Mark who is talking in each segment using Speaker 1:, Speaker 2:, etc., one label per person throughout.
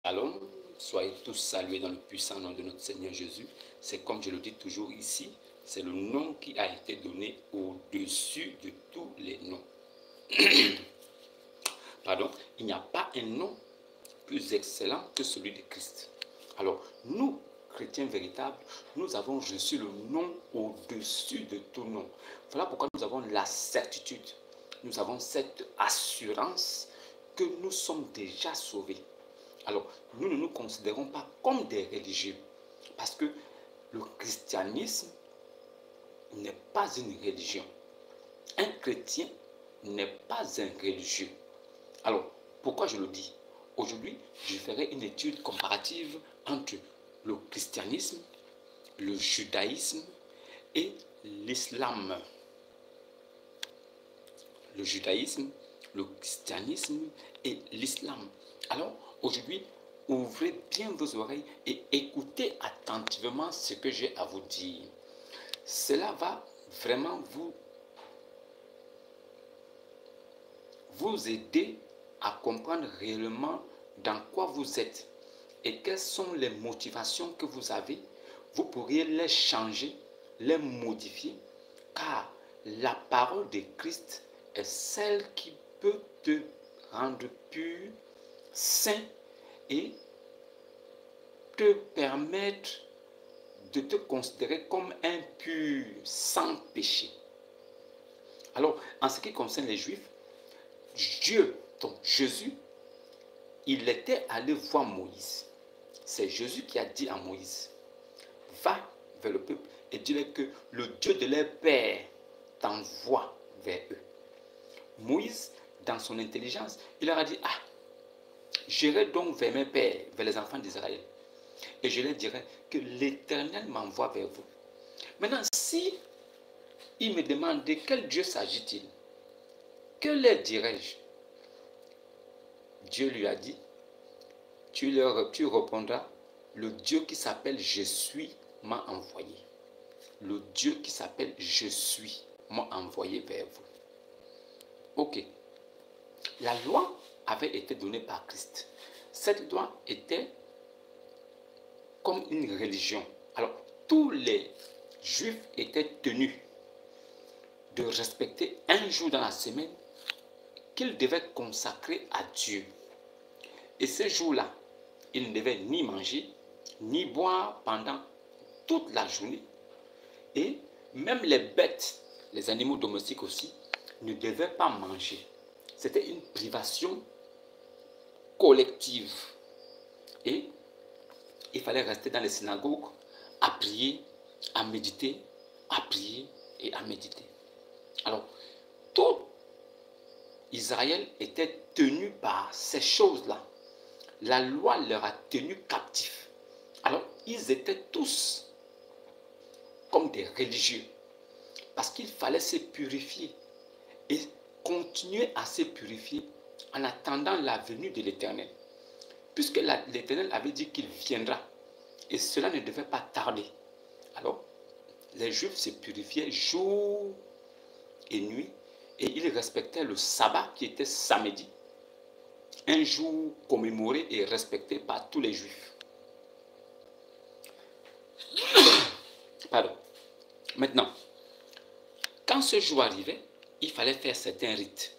Speaker 1: Shalom, soyez tous salués dans le puissant nom de notre Seigneur Jésus. C'est comme je le dis toujours ici, c'est le nom qui a été donné au-dessus de tous les noms. Pardon, il n'y a pas un nom plus excellent que celui de Christ. Alors, nous, chrétiens véritables, nous avons reçu le nom au-dessus de tout nom. Voilà pourquoi nous avons la certitude, nous avons cette assurance que nous sommes déjà sauvés. Alors, nous ne nous considérons pas comme des religieux, parce que le christianisme n'est pas une religion. Un chrétien n'est pas un religieux. Alors, pourquoi je le dis? Aujourd'hui, je ferai une étude comparative entre le christianisme, le judaïsme et l'islam. Le judaïsme, le christianisme et l'islam. Alors, aujourd'hui, ouvrez bien vos oreilles et écoutez attentivement ce que j'ai à vous dire. Cela va vraiment vous aider à comprendre réellement dans quoi vous êtes et quelles sont les motivations que vous avez. Vous pourriez les changer, les modifier, car la parole de Christ est celle qui peut te rendre pur, saint et te permettre de te considérer comme un pur, sans péché. Alors, en ce qui concerne les Juifs, Dieu, donc Jésus, il était allé voir Moïse. C'est Jésus qui a dit à Moïse, va vers le peuple et dis-leur que le Dieu de leur père t'envoie vers eux. Moïse, dans son intelligence, il leur a dit, ah, j'irai donc vers mes pères, vers les enfants d'Israël, et je leur dirai que l'Éternel m'envoie vers vous. Maintenant, si il me demande de quel Dieu s'agit-il, que leur dirais-je? Dieu lui a dit, tu répondras, le Dieu qui s'appelle Je suis m'a envoyé. Le Dieu qui s'appelle Je suis m'a envoyé vers vous. Ok. La loi avait été donnée par Christ. Cette loi était comme une religion. Alors, tous les Juifs étaient tenus de respecter un jour dans la semaine qu'ils devaient consacrer à Dieu. Et ce jour-là, ils ne devaient ni manger, ni boire pendant toute la journée. Et même les bêtes, les animaux domestiques aussi, ne devaient pas manger. C'était une privation collective. Et il fallait rester dans les synagogues à prier, à méditer, à prier et à méditer. Alors, tout Israël était tenu par ces choses-là. La loi leur a tenus captifs. Alors, ils étaient tous comme des religieux. Parce qu'il fallait se purifier et continuer à se purifier en attendant la venue de l'Éternel. Puisque l'Éternel avait dit qu'il viendra. Et cela ne devait pas tarder. Alors, les Juifs se purifiaient jour et nuit. Et ils respectaient le sabbat qui était samedi. Un jour commémoré et respecté par tous les Juifs. Pardon. Maintenant, quand ce jour arrivait, il fallait faire certains rites.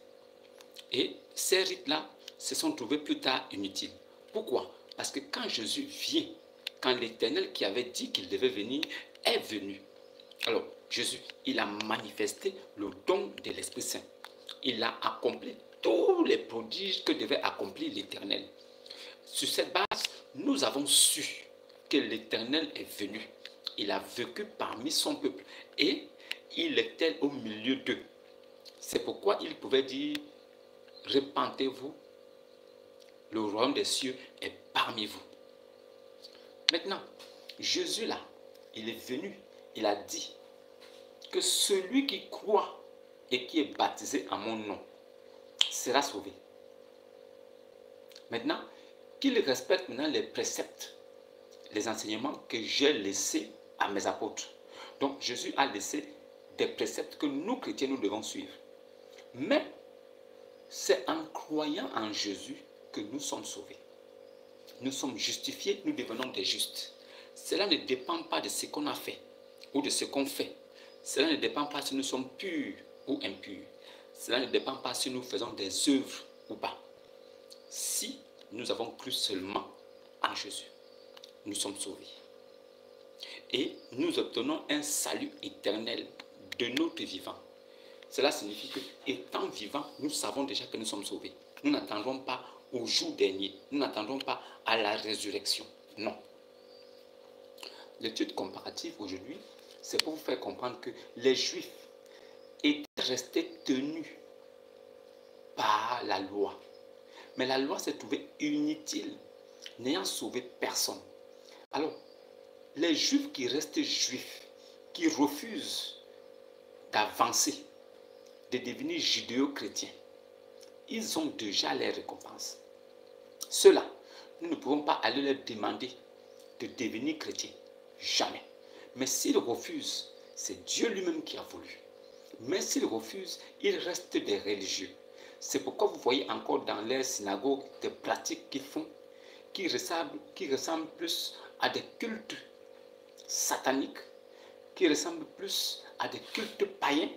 Speaker 1: Et ces rites-là se sont trouvés plus tard inutiles. Pourquoi? Parce que quand Jésus vient, quand l'Éternel qui avait dit qu'il devait venir est venu, alors Jésus, il a manifesté le don de l'Esprit Saint. Il a accompli tous les prodiges que devait accomplir l'Éternel. Sur cette base, nous avons su que l'Éternel est venu. Il a vécu parmi son peuple et il était au milieu d'eux. C'est pourquoi il pouvait dire, répentez-vous, le royaume des cieux est parmi vous. Maintenant, Jésus là, il est venu, il a dit que celui qui croit et qui est baptisé en mon nom sera sauvé. Maintenant, qu'il respecte maintenant les préceptes, les enseignements que j'ai laissés à mes apôtres. Donc, Jésus a laissé des préceptes que nous, chrétiens, nous devons suivre. Mais, c'est en croyant en Jésus que nous sommes sauvés. nous sommes justifiés, nous devenons des justes. Cela ne dépend pas de ce qu'on a fait ou de ce qu'on fait. Cela ne dépend pas si nous sommes purs ou impurs. Cela ne dépend pas si nous faisons des œuvres ou pas. Si nous avons cru seulement en Jésus, nous sommes sauvés. Et nous obtenons un salut éternel de notre vivant. Cela signifie que, étant vivants, nous savons déjà que nous sommes sauvés. Nous n'attendons pas au jour dernier. Nous n'attendons pas à la résurrection. Non. L'étude comparative aujourd'hui, c'est pour vous faire comprendre que les Juifs étaient restés tenus par la loi. Mais la loi s'est trouvée inutile, n'ayant sauvé personne. Alors, les Juifs qui restent juifs, qui refusent d'avancer, de devenir judéo-chrétiens, ils ont déjà les récompenses. Ceux-là, nous ne pouvons pas aller leur demander de devenir chrétiens. Jamais. Mais s'ils refusent, c'est Dieu lui-même qui a voulu. Mais s'ils refusent, ils restent des religieux. C'est pourquoi vous voyez encore dans les synagogues des pratiques qu'ils font qui ressemblent plus à des cultes sataniques, qui ressemblent plus à des cultes païens,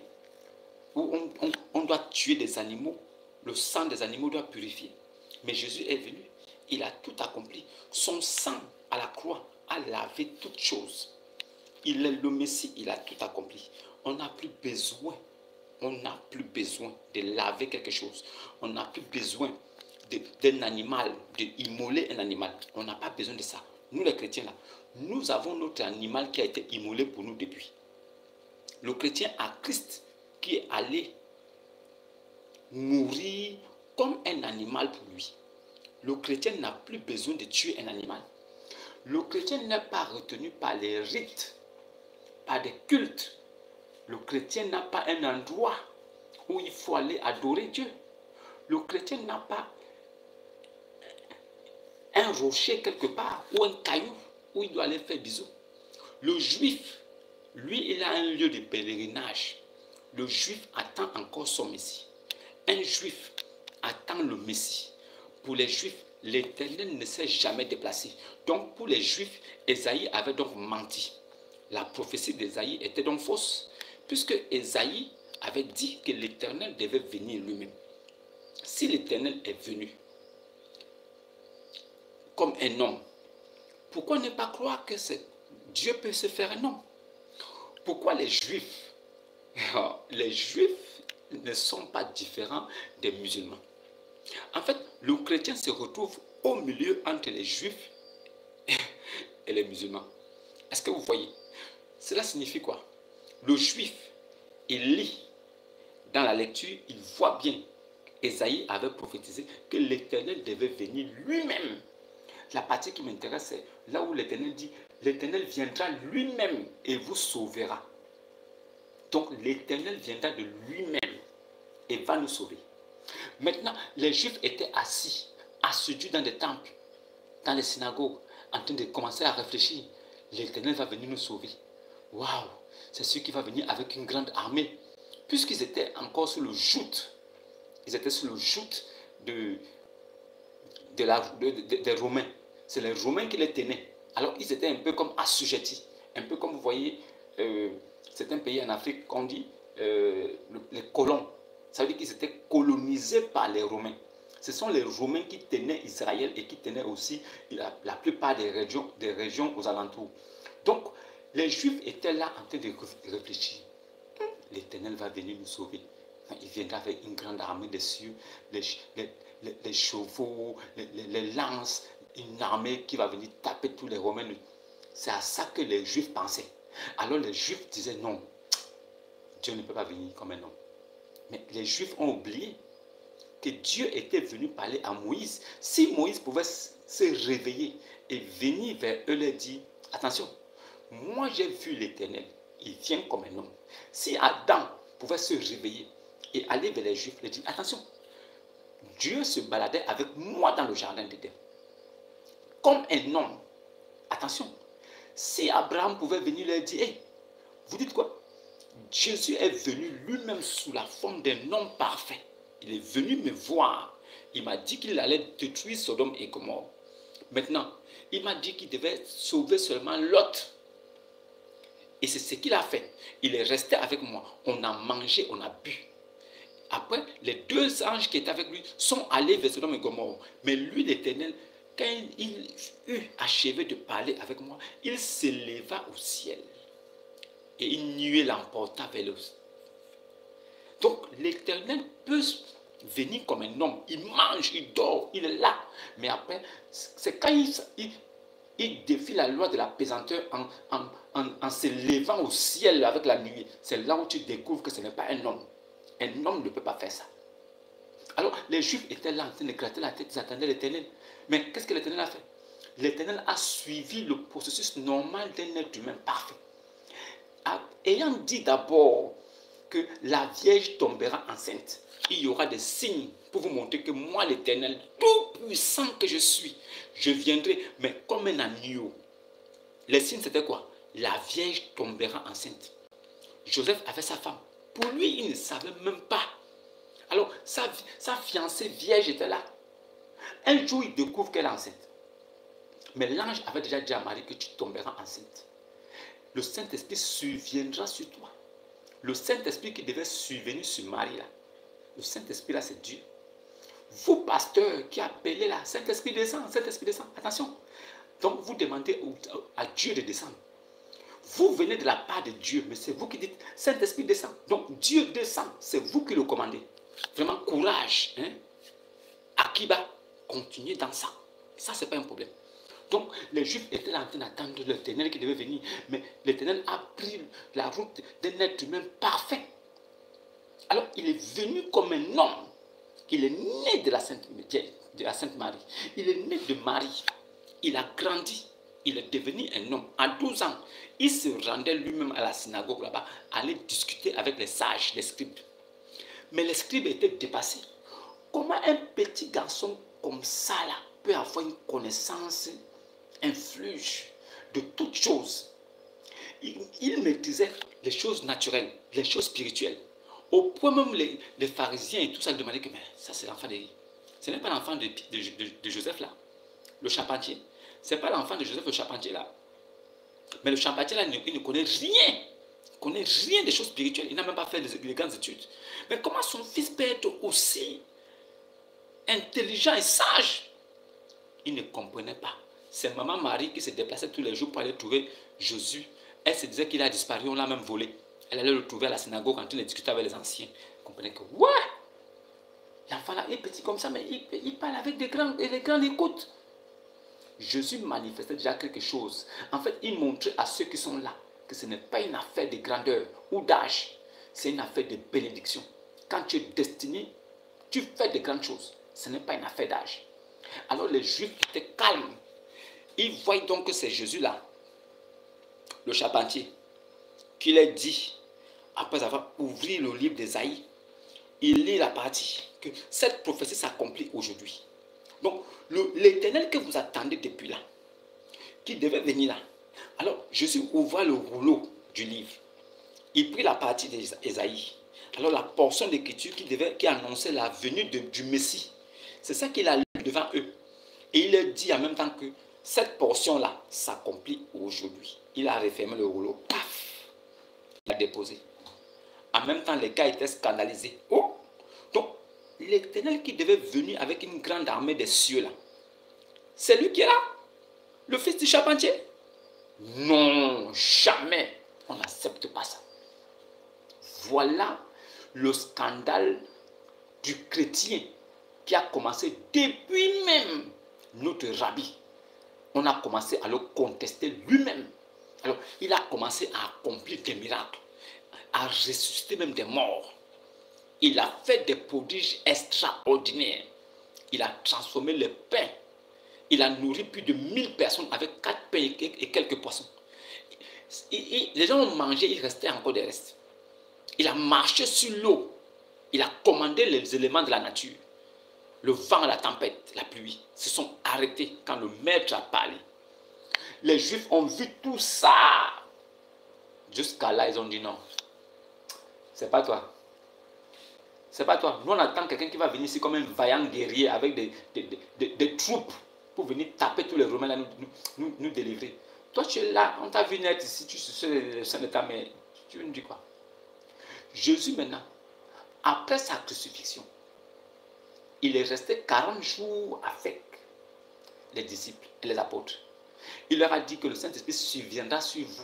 Speaker 1: où on doit tuer des animaux, le sang des animaux doit purifier. Mais Jésus est venu, il a tout accompli. Son sang à la croix a lavé toutes choses. Il est le Messie, il a tout accompli. On n'a plus besoin, de laver quelque chose. On n'a plus besoin d'un animal, d'immoler un animal. On n'a pas besoin de ça. Nous les chrétiens là, nous avons notre animal qui a été immolé pour nous depuis. Le chrétien a Christ qui est allé mourir comme un animal pour lui. Le chrétien n'a plus besoin de tuer un animal. Le chrétien n'est pas retenu par les rites, par des cultes. Le chrétien n'a pas un endroit où il faut aller adorer Dieu. Le chrétien n'a pas un rocher quelque part ou un caillou où il doit aller faire bisous. Le juif, lui, il a un lieu de pèlerinage. Le juif attend encore son Messie. Un juif attend le Messie. Pour les juifs, l'Éternel ne s'est jamais déplacé. Donc pour les juifs, Ésaïe avait donc menti. La prophétie d'Ésaïe était donc fausse, puisque Ésaïe avait dit que l'Éternel devait venir lui-même. Si l'Éternel est venu comme un homme, pourquoi ne pas croire que Dieu peut se faire un homme? Pourquoi les Juifs ne sont pas différents des musulmans? En fait, le chrétien se retrouve au milieu entre les Juifs et les musulmans. Est-ce que vous voyez? Cela signifie quoi? Le Juif, il lit dans la lecture, il voit bien. Ésaïe avait prophétisé que l'Éternel devait venir lui-même. La partie qui m'intéresse, c'est là où l'Éternel dit, l'Éternel viendra lui-même et vous sauvera. Donc l'Éternel viendra de lui-même et va nous sauver. Maintenant, les Juifs étaient assidus dans des temples, dans les synagogues, en train de commencer à réfléchir. L'Éternel va venir nous sauver. Waouh, c'est sûr qu'il va venir avec une grande armée. Puisqu'ils étaient encore sous le joug, ils étaient sous le joug des Romains. C'est les Romains qui les tenaient. Alors ils étaient un peu comme assujettis. Un peu comme vous voyez, certains pays en Afrique qu'on dit les colons. Ça veut dire qu'ils étaient colonisés par les Romains. Ce sont les Romains qui tenaient Israël et qui tenaient aussi la plupart des régions aux alentours. Donc, les Juifs étaient là en train de réfléchir. L'Éternel va venir nous sauver. Il viendra avec une grande armée de cieux, les chevaux, les lances, une armée qui va venir taper tous les Romains. C'est à ça que les Juifs pensaient. Alors les Juifs disaient non, Dieu ne peut pas venir comme un homme. Mais les Juifs ont oublié que Dieu était venu parler à Moïse. Si Moïse pouvait se réveiller et venir vers eux leur dire, attention, moi j'ai vu l'Éternel, il vient comme un homme. Si Adam pouvait se réveiller et aller vers les Juifs, leur dire, attention, Dieu se baladait avec moi dans le jardin d'Éden. Comme un homme. Attention, si Abraham pouvait venir leur dire, hey, vous dites quoi? Jésus est venu lui-même sous la forme d'un homme parfait. Il est venu me voir. Il m'a dit qu'il allait détruire Sodome et Gomorrhe. Maintenant, il m'a dit qu'il devait sauver seulement Lot. Et c'est ce qu'il a fait. Il est resté avec moi. On a mangé, on a bu. Après, les deux anges qui étaient avec lui sont allés vers Sodome et Gomorrhe. Mais lui, l'Éternel, quand il eut achevé de parler avec moi, il s'éleva au ciel. Et une nuée l'emporta vers le... Donc, l'Éternel peut venir comme un homme. Il mange, il dort, il est là. Mais après, c'est quand il défie la loi de la pesanteur en se levant au ciel avec la nuée. C'est là où tu découvres que ce n'est pas un homme. Un homme ne peut pas faire ça. Alors, les Juifs étaient là en train de gratter la tête, ils attendaient l'Éternel. Mais qu'est-ce que l'Éternel a fait? L'Éternel a suivi le processus normal d'un être humain parfait. Ayant dit d'abord que la Vierge tombera enceinte, il y aura des signes pour vous montrer que moi, l'Éternel, tout puissant que je suis, je viendrai, mais comme un agneau. Les signes, c'était quoi? La Vierge tombera enceinte. Joseph avait sa femme. Pour lui, il ne savait même pas. Alors, sa fiancée vierge était là. Un jour, il découvre qu'elle est enceinte. Mais l'ange avait déjà dit à Marie que tu tomberas enceinte. Le Saint-Esprit surviendra sur toi. Le Saint-Esprit qui devait survenir sur Marie, là. Le Saint-Esprit, là, c'est Dieu. Vous, pasteurs, qui appelez là, Saint-Esprit descend, Saint-Esprit descend. Attention. Donc, vous demandez à Dieu de descendre. Vous venez de la part de Dieu, mais c'est vous qui dites, Saint-Esprit descend. Donc, Dieu descend, c'est vous qui le commandez. Vraiment, courage. Hein? Akiba, continuez dans ça. Ça, ce n'est pas un problème. Donc, les Juifs étaient en train d'attendre l'Éternel qui devait venir. Mais l'Éternel a pris la route d'un être humain parfait. Alors, il est venu comme un homme. Il est né de la Sainte Marie. Il est né de Marie. Il a grandi. Il est devenu un homme. À 12 ans, il se rendait lui-même à la synagogue là-bas, aller discuter avec les sages, les scribes. Mais les scribes étaient dépassés. Comment un petit garçon comme ça là, peut avoir une connaissance influge de toutes choses? Il maîtrisait les choses naturelles, les choses spirituelles. Au point même les pharisiens et tout ça demandaient que mais ça c'est l'enfant de... Ce n'est pas l'enfant de Joseph là, le charpentier. Ce n'est pas l'enfant de Joseph le charpentier là. Mais le charpentier là, il ne connaît rien. Il ne connaît rien des choses spirituelles. Il n'a même pas fait de grandes études. Mais comment son fils peut être aussi intelligent et sage? Il ne comprenait pas. C'est maman Marie qui se déplaçait tous les jours pour aller trouver Jésus. Elle se disait qu'il a disparu, on l'a même volé. Elle allait le trouver à la synagogue en train de discuter avec les anciens. Elle comprenait que, ouais, l'enfant là est petit comme ça, mais il parle avec des grands, et les grands l'écoutent. Jésus manifestait déjà quelque chose. En fait, il montrait à ceux qui sont là que ce n'est pas une affaire de grandeur ou d'âge. C'est une affaire de bénédiction. Quand tu es destiné, tu fais de grandes choses. Ce n'est pas une affaire d'âge. Alors les Juifs étaient calmes. Ils voient donc que c'est Jésus-là, le charpentier, qui leur dit, après avoir ouvert le livre d'Ésaïe, il lit la partie que cette prophétie s'accomplit aujourd'hui. Donc, l'Éternel que vous attendez depuis là, qui devait venir là, alors Jésus ouvra le rouleau du livre. Il prit la partie d'Ésaïe. Alors la portion d'écriture qui annonçait la venue du Messie. C'est ça qu'il a lu devant eux. Et il leur dit en même temps que cette portion-là s'accomplit aujourd'hui. Il a refermé le rouleau. Paf! Il a déposé. En même temps, les gars étaient scandalisés. Oh! Donc, l'Éternel qui devait venir avec une grande armée des cieux là, c'est lui qui est là? Le fils du charpentier? Non, jamais. On n'accepte pas ça. Voilà le scandale du chrétien qui a commencé depuis même notre rabbi. On a commencé à le contester lui-même. Alors, il a commencé à accomplir des miracles, à ressusciter même des morts. Il a fait des prodiges extraordinaires. Il a transformé le pain. Il a nourri plus de 1000 personnes avec 4 pains et quelques poissons. Les gens ont mangé, il restait encore des restes. Il a marché sur l'eau. Il a commandé les éléments de la nature. Le vent, la tempête, la pluie se sont arrêtés quand le maître a parlé. Les Juifs ont vu tout ça. Jusqu'à là, ils ont dit non. C'est pas toi. C'est pas toi. Nous, on attend quelqu'un qui va venir ici comme un vaillant guerrier avec des troupes. pour venir taper tous les Romains là, nous délivrer. Toi, tu es là, on t'a vu naître ici, tu suis le sein de ta mère. Tu veux nous dire quoi? Jésus, maintenant, après sa crucifixion, il est resté 40 jours avec les disciples et les apôtres. Il leur a dit que le Saint-Esprit surviendra sur vous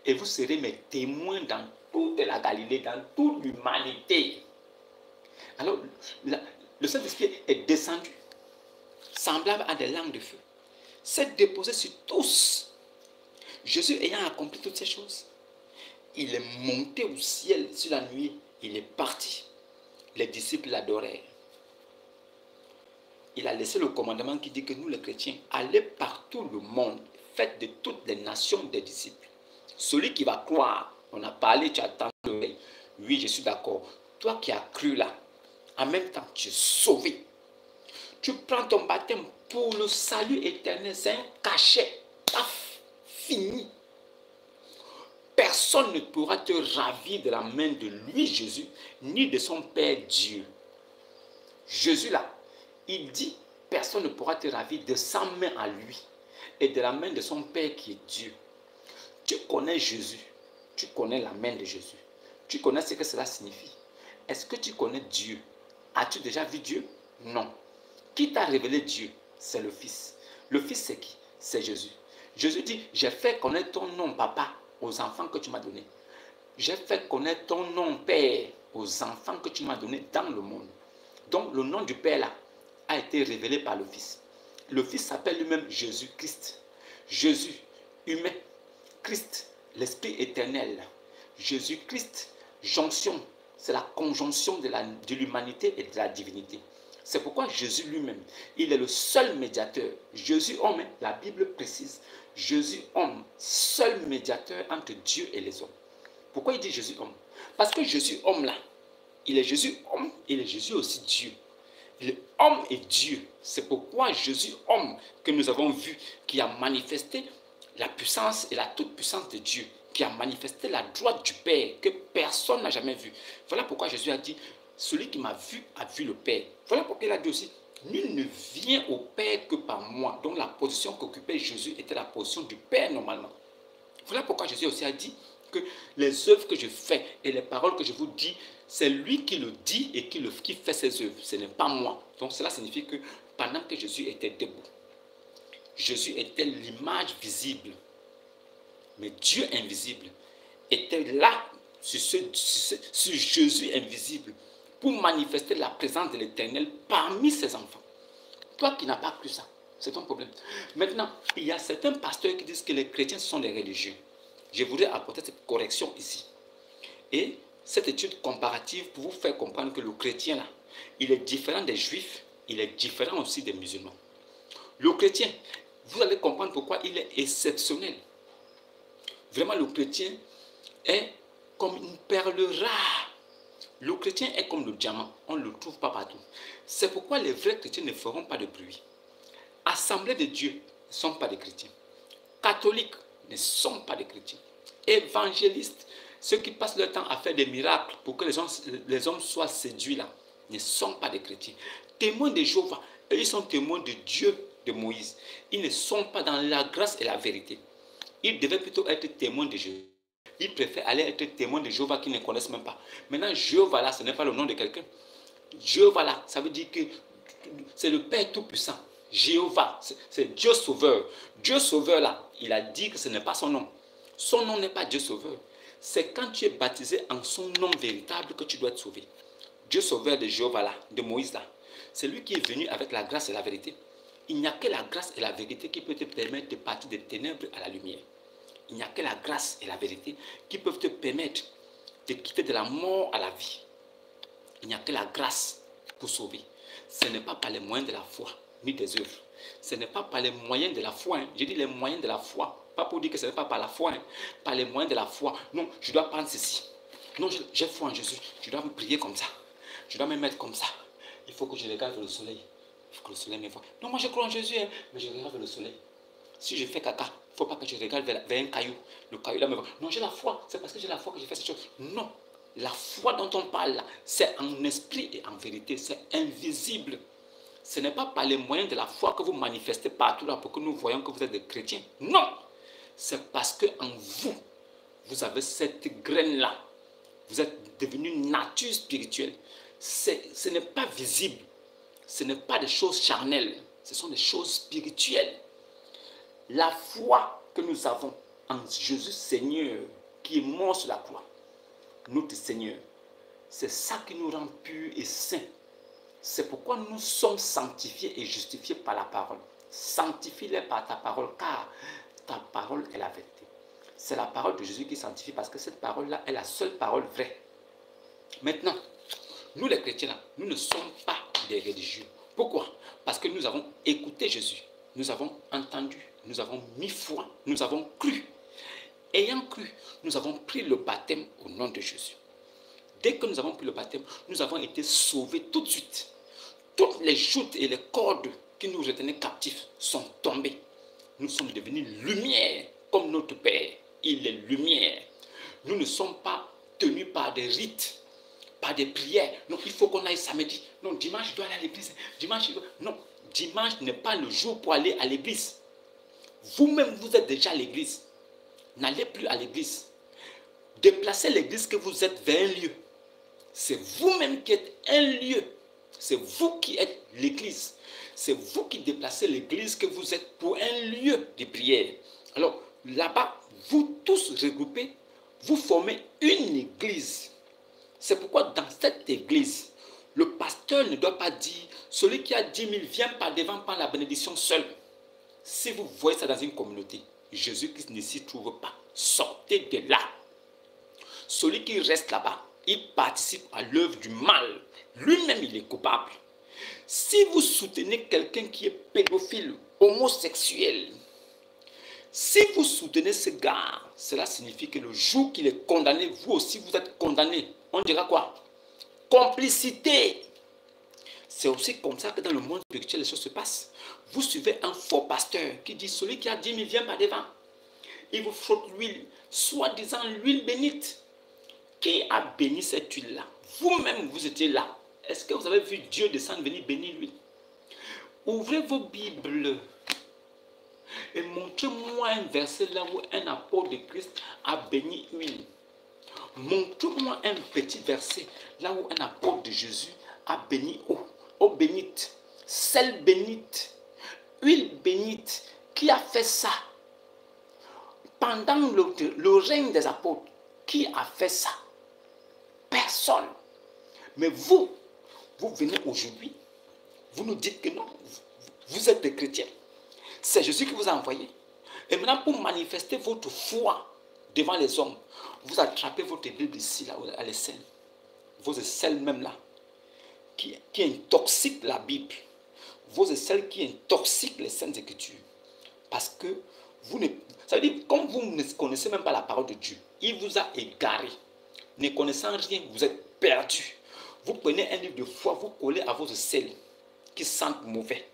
Speaker 1: et vous serez mes témoins dans toute la Galilée, dans toute l'humanité. Alors, le Saint-Esprit est descendu, semblable à des langues de feu, s'est déposé sur tous. Jésus ayant accompli toutes ces choses, il est monté au ciel sur la nuit, il est parti. Les disciples l'adorèrent. Il a laissé le commandement qui dit que nous les chrétiens, allez partout le monde, faites de toutes les nations des disciples. Celui qui va croire, on a parlé, tu as tendu l'oreille. Oui, je suis d'accord. Toi qui as cru là, en même temps, tu es sauvé. Tu prends ton baptême pour le salut éternel, c'est un cachet. Paf, fini. Personne ne pourra te ravir de la main de lui, Jésus, ni de son Père Dieu. Jésus là, il dit, personne ne pourra te ravir de sa main à lui et de la main de son Père qui est Dieu. Tu connais Jésus, tu connais la main de Jésus, tu connais ce que cela signifie. Est-ce que tu connais Dieu? As-tu déjà vu Dieu? Non. Qui t'a révélé Dieu? C'est le Fils. Le Fils c'est qui? C'est Jésus. Jésus dit, j'ai fait connaître ton nom, Papa, aux enfants que tu m'as donnés. J'ai fait connaître ton nom, Père, aux enfants que tu m'as donnés dans le monde. Donc le nom du Père là a été révélé par le Fils. Le Fils s'appelle lui-même Jésus-Christ. Jésus, humain. Christ, l'Esprit éternel. Jésus-Christ, jonction. C'est la conjonction de l'humanité et de la divinité. C'est pourquoi Jésus lui-même, il est le seul médiateur. Jésus homme, la Bible précise. Jésus homme, seul médiateur entre Dieu et les hommes. Pourquoi il dit Jésus homme? Parce que Jésus homme là, il est Jésus homme, il est Jésus aussi Dieu. Il est homme et Dieu. C'est pourquoi Jésus homme que nous avons vu, qui a manifesté la puissance et la toute-puissance de Dieu, qui a manifesté la droite du Père que personne n'a jamais vu. Voilà pourquoi Jésus a dit, celui qui m'a vu a vu le Père. Voilà pourquoi il a dit aussi, nul ne vient au Père que par moi. Donc la position qu'occupait Jésus était la position du Père normalement. Voilà pourquoi Jésus aussi a dit que les œuvres que je fais et les paroles que je vous dis, c'est lui qui le dit et qui fait ses œuvres. Ce n'est pas moi. Donc cela signifie que pendant que Jésus était debout, Jésus était l'image visible, mais Dieu invisible était là sur Jésus invisible pour manifester la présence de l'Éternel parmi ses enfants. Toi qui n'as pas cru ça, c'est ton problème. Maintenant, il y a certains pasteurs qui disent que les chrétiens sont des religieux. Je voudrais apporter cette correction ici. Et cette étude comparative pour vous faire comprendre que le chrétien là, il est différent des juifs, il est différent aussi des musulmans. Le chrétien, vous allez comprendre pourquoi il est exceptionnel. Vraiment, le chrétien est comme une perle rare. Le chrétien est comme le diamant, on ne le trouve pas partout. C'est pourquoi les vrais chrétiens ne feront pas de bruit. Assemblée de Dieu ne sont pas des chrétiens. Catholiques ne sont pas des chrétiens. Évangélistes, ceux qui passent leur temps à faire des miracles pour que les hommes soient séduits là, ne sont pas des chrétiens. Témoins de Jéhovah, ils sont témoins de Dieu de Moïse. Ils ne sont pas dans la grâce et la vérité. Ils devaient plutôt être témoins de Jéhovah. Ils préfèrent aller être témoins de Jéhovah qu'ils ne connaissent même pas. Maintenant, Jéhovah là, ce n'est pas le nom de quelqu'un. Jéhovah là, ça veut dire que c'est le Père Tout-Puissant. Jéhovah, c'est Dieu Sauveur. Dieu Sauveur là, il a dit que ce n'est pas son nom. Son nom n'est pas Dieu Sauveur. C'est quand tu es baptisé en son nom véritable que tu dois être sauvé. Dieu Sauveur de Jéhovah là, de Moïse là, c'est lui qui est venu avec la grâce et la vérité. Il n'y a que la grâce et la vérité qui peut te permettre de partir des ténèbres à la lumière. Il n'y a que la grâce et la vérité qui peuvent te permettre de quitter de la mort à la vie. Il n'y a que la grâce pour sauver. Ce n'est pas par les moyens de la foi, ni des œuvres. Ce n'est pas par les moyens de la foi. Hein. Je dis les moyens de la foi. Pas pour dire que ce n'est pas par la foi. Hein. Par les moyens de la foi. Non, je dois prendre ceci. Non, j'ai foi en Jésus. Je dois me prier comme ça. Je dois me mettre comme ça. Il faut que je regarde le soleil. Il faut que le soleil me voie. Non, moi je crois en Jésus, hein, mais je regarde le soleil. Si je fais caca, il ne faut pas que je regarde vers un caillou. Le caillou là me voit. Non, j'ai la foi. C'est parce que j'ai la foi que je fais cette chose. Non. La foi dont on parle là, c'est en esprit et en vérité. C'est invisible. Ce n'est pas par les moyens de la foi que vous manifestez partout là pour que nous voyons que vous êtes des chrétiens. Non! C'est parce qu'en vous, vous avez cette graine-là. Vous êtes devenu une nature spirituelle. Ce n'est pas visible. Ce n'est pas des choses charnelles. Ce sont des choses spirituelles. La foi que nous avons en Jésus Seigneur, qui est mort sur la croix, notre Seigneur, c'est ça qui nous rend purs et saints. C'est pourquoi nous sommes sanctifiés et justifiés par la parole. Sanctifie-les par ta parole, car ta parole est la vérité. C'est la parole de Jésus qui sanctifie, parce que cette parole-là est la seule parole vraie. Maintenant, nous les chrétiens, là, nous ne sommes pas des religieux. Pourquoi? Parce que nous avons écouté Jésus, nous avons entendu, nous avons mis foi, nous avons cru. Ayant cru, nous avons pris le baptême au nom de Jésus. Dès que nous avons pris le baptême, nous avons été sauvés tout de suite. Toutes les joutes et les cordes qui nous retenaient captifs sont tombées. Nous sommes devenus lumière, comme notre Père. Il est lumière. Nous ne sommes pas tenus par des rites, par des prières. Non, il faut qu'on aille samedi. Non, dimanche, je dois aller à l'église. Non, dimanche n'est pas le jour pour aller à l'église. Vous-même, vous êtes déjà à l'église. N'allez plus à l'église. Déplacez l'église que vous êtes vers un lieu. C'est vous-même qui êtes un lieu. C'est vous qui êtes l'église. C'est vous qui déplacez l'église que vous êtes pour un lieu de prière. Alors, là-bas, vous tous regroupés, vous formez une église. C'est pourquoi dans cette église, le pasteur ne doit pas dire « Celui qui a 10 000 vient par devant par la bénédiction seul ». Si vous voyez ça dans une communauté, Jésus-Christ ne s'y trouve pas. Sortez de là. Celui qui reste là-bas, il participe à l'œuvre du mal. Lui-même, il est coupable. Si vous soutenez quelqu'un qui est pédophile, homosexuel, si vous soutenez ce gars, cela signifie que le jour qu'il est condamné, vous aussi vous êtes condamné. On dira quoi? Complicité. C'est aussi comme ça que dans le monde spirituel, les choses se passent. Vous suivez un faux pasteur qui dit, celui qui a 10 000 vient par devant. Il vous frotte l'huile, soi-disant l'huile bénite. Qui a béni cette huile-là? Vous-même, vous étiez là. Est-ce que vous avez vu Dieu descendre venir bénir l'huile? Ouvrez vos Bibles et montrez-moi un verset là où un apôtre de Christ a béni l'huile. Montrez-moi un petit verset là où un apôtre de Jésus a béni eau bénite, sel bénite, huile bénite. Qui a fait ça? Pendant le règne des apôtres, qui a fait ça? Personne. Mais vous venez aujourd'hui, vous nous dites que non, vous êtes des chrétiens. C'est Jésus qui vous a envoyé. Et maintenant, pour manifester votre foi devant les hommes, vous attrapez votre Bible ici, là, à l'aisselle. Vos aisselles même là, qui intoxiquent la Bible. Vos aisselles qui intoxiquent les Saintes Écritures. Parce que vous ne... Ça veut dire, comme vous ne connaissez même pas la parole de Dieu, il vous a égaré. Ne connaissant rien, vous êtes perdu. Vous prenez un livre de foi, vous collez à vos aisselles qui sentent mauvais.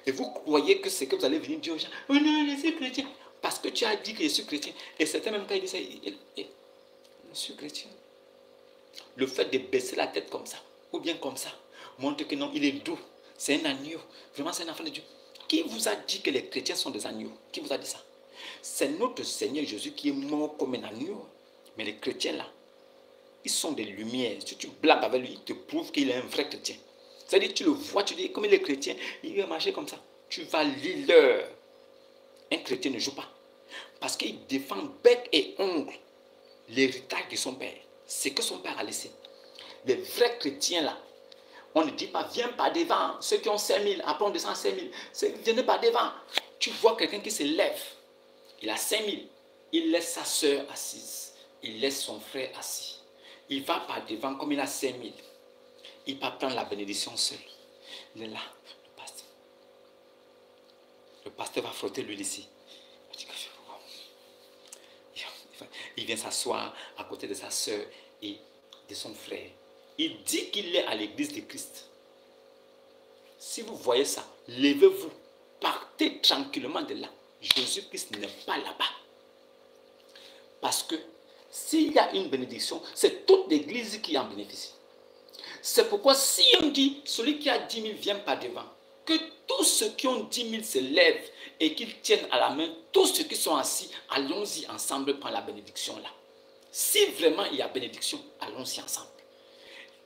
Speaker 1: Et vous croyez que c'est que vous allez venir dire aux gens, oh non, je suis chrétien. Parce que tu as dit que je suis chrétien. Et certains même quand ils disent ça, je suis chrétien. Le fait de baisser la tête comme ça, ou bien comme ça, montre que non, il est doux. C'est un agneau. Vraiment, c'est un enfant de Dieu. Qui vous a dit que les chrétiens sont des agneaux? Qui vous a dit ça? C'est notre Seigneur Jésus qui est mort comme un agneau. Mais les chrétiens là, ils sont des lumières. Si tu blagues avec lui, il te prouve qu'il est un vrai chrétien. C'est-à-dire, tu le vois, tu dis, comme il est chrétien, il va marcher comme ça. Tu vas lire. Un chrétien ne joue pas. Parce qu'il défend bec et ongle l'héritage de son père. C'est que son père a laissé. Les vrais chrétiens là, on ne dit pas, viens par devant. Ceux qui ont 5 000, après on descend 5 000. Venez par devant. Tu vois quelqu'un qui se lève. Il a 5 000. Il laisse sa soeur assise. Il laisse son frère assis. Il va par devant comme il a 5 000. Il va prendre la bénédiction seul. Il est là, le pasteur. Le pasteur va frotter l'huile ici. Il vient s'asseoir à côté de sa soeur et de son frère. Il dit qu'il est à l'église de Christ. Si vous voyez ça, levez-vous. Partez tranquillement de là. Jésus-Christ n'est pas là-bas. Parce que s'il y a une bénédiction, c'est toute l'église qui en bénéficie. C'est pourquoi si on dit, celui qui a 10 000 vient par devant, que tous ceux qui ont 10 000 se lèvent et qu'ils tiennent à la main tous ceux qui sont assis. Allons-y ensemble prendre la bénédiction là. Si vraiment il y a bénédiction, allons-y ensemble.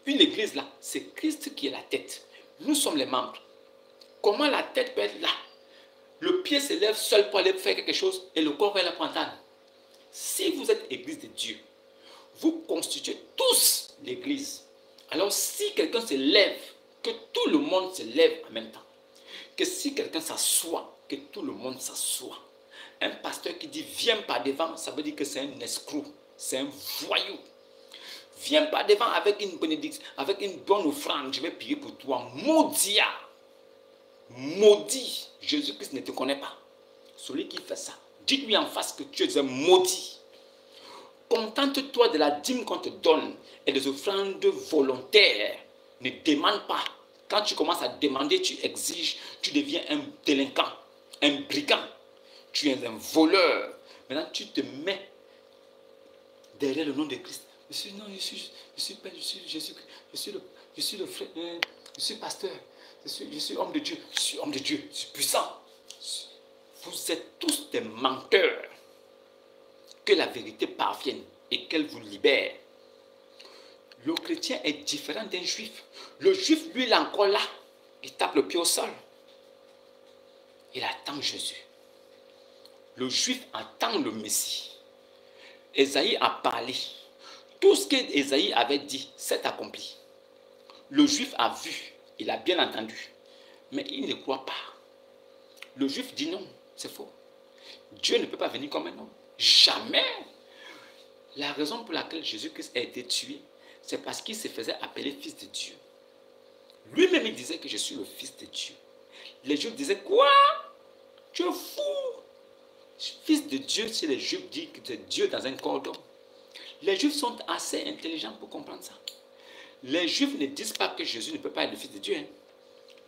Speaker 1: Une église là, c'est Christ qui est la tête. Nous sommes les membres. Comment la tête peut être là? Le pied se lève seul pour aller faire quelque chose et le corps est là pour entendre. Si vous êtes église de Dieu, vous constituez tous l'église. Alors si quelqu'un se lève, que tout le monde se lève en même temps. Que si quelqu'un s'assoit, que tout le monde s'assoit. Un pasteur qui dit viens pas devant, ça veut dire que c'est un escroc, c'est un voyou. Viens pas devant avec une bénédiction, avec une bonne offrande, je vais prier pour toi. Maudit, maudit. Jésus-Christ ne te connaît pas. Celui qui fait ça, dites-lui en face que tu es un maudit. Contente-toi de la dîme qu'on te donne et des offrandes volontaires. Ne demande pas. Quand tu commences à demander, tu exiges, tu deviens un délinquant, un brigand. Tu es un voleur. Maintenant, tu te mets derrière le nom de Christ. Je suis père, je suis Jésus, je suis le frère, je suis pasteur, je suis homme de Dieu, je suis homme de Dieu, je suis puissant. Vous êtes tous des menteurs. Que la vérité parvienne et qu'elle vous libère. Le chrétien est différent d'un juif. Le juif, lui, il est encore là. Il tape le pied au sol. Il attend Jésus. Le juif attend le Messie. Ésaïe a parlé. Tout ce qu'Ésaïe avait dit, s'est accompli. Le juif a vu, il a bien entendu, mais il ne croit pas. Le juif dit non, c'est faux. Dieu ne peut pas venir comme un homme. Jamais. La raison pour laquelle Jésus-Christ a été tué, c'est parce qu'il se faisait appeler fils de Dieu. Lui-même, il disait que je suis le fils de Dieu. Les Juifs disaient, quoi? Tu es fou. Fils de Dieu, si les Juifs disent que c'est Dieu dans un cordon. Les Juifs sont assez intelligents pour comprendre ça. Les Juifs ne disent pas que Jésus ne peut pas être le fils de Dieu. Hein.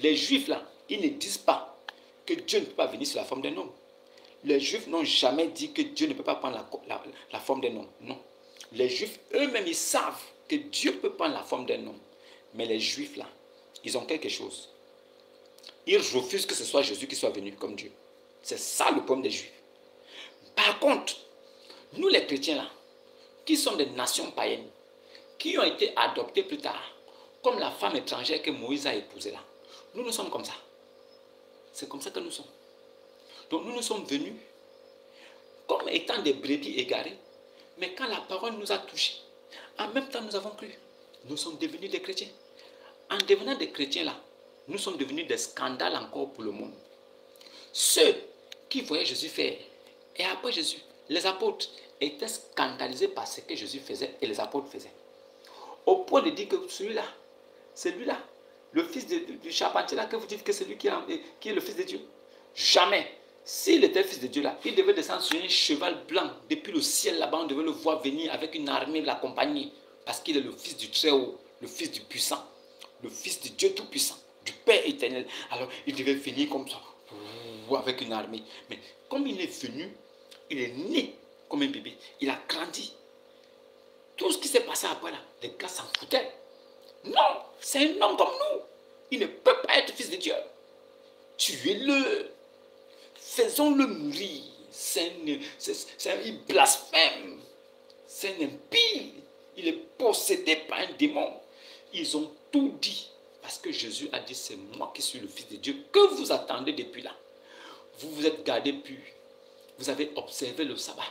Speaker 1: Les Juifs, là, ils ne disent pas que Dieu ne peut pas venir sous la forme d'un homme. Les Juifs n'ont jamais dit que Dieu ne peut pas prendre la forme d'un homme. Non. Les Juifs, eux-mêmes, ils savent que Dieu peut prendre la forme d'un homme. Mais les Juifs, là, ils ont quelque chose. Ils refusent que ce soit Jésus qui soit venu comme Dieu. C'est ça le problème des Juifs. Par contre, nous les chrétiens, là, qui sont des nations païennes, qui ont été adoptés plus tard, comme la femme étrangère que Moïse a épousée là, nous sommes comme ça. C'est comme ça que nous sommes. Donc nous sommes venus comme étant des brebis égarées, mais quand la parole nous a touchés, en même temps nous avons cru. Nous sommes devenus des chrétiens. En devenant des chrétiens là, nous sommes devenus des scandales encore pour le monde. Ceux qui voyaient Jésus faire, et après Jésus, les apôtres étaient scandalisés par ce que Jésus faisait et les apôtres faisaient. Au point de dire que celui-là, le fils du charpentier là, que vous dites que c'est lui qui est le fils de Dieu. Jamais. S'il était fils de Dieu là, il devait descendre sur un cheval blanc depuis le ciel là-bas, on devait le voir venir avec une armée de l'accompagner. Parce qu'il est le fils du Très-Haut, le fils du puissant, le fils de Dieu tout-puissant, du Père éternel. Alors il devait venir comme ça, avec une armée. Mais comme il est venu, il est né comme un bébé, il a grandi. Tout ce qui s'est passé après là, les gars s'en foutaient. Non, c'est un homme comme nous. Il ne peut pas être fils de Dieu. Tuez-le. Faisons-le mourir. Il blasphème. C'est un impie. Il est possédé par un démon. Ils ont tout dit. Parce que Jésus a dit, c'est moi qui suis le fils de Dieu. Que vous attendez depuis là? Vous vous êtes gardé pur. Vous avez observé le sabbat.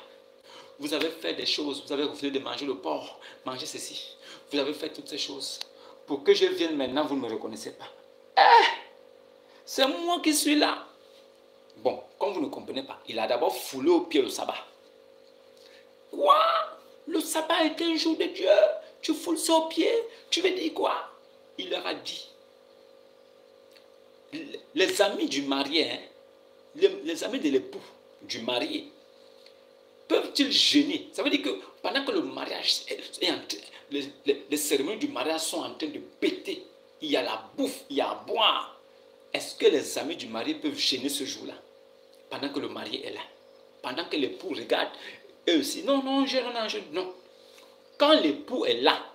Speaker 1: Vous avez fait des choses. Vous avez refusé de manger le porc. Manger ceci. Vous avez fait toutes ces choses. Pour que je vienne maintenant, vous ne me reconnaissez pas. C'est moi qui suis là. Bon, comme vous ne comprenez pas, il a d'abord foulé au pied le sabbat. Quoi? Le sabbat est un jour de Dieu. Tu foules ça au pied. Tu veux dire quoi? Il leur a dit. Les amis du marié, hein, les amis de l'époux du marié, peuvent-ils gêner? Ça veut dire que pendant que le mariage est en train, les cérémonies du mariage sont en train de péter, il y a la bouffe, il y a à boire. Est-ce que les amis du marié peuvent gêner ce jour-là? Pendant que le marié est là. Pendant que l'époux regarde, eux aussi. Non. Quand l'époux est là,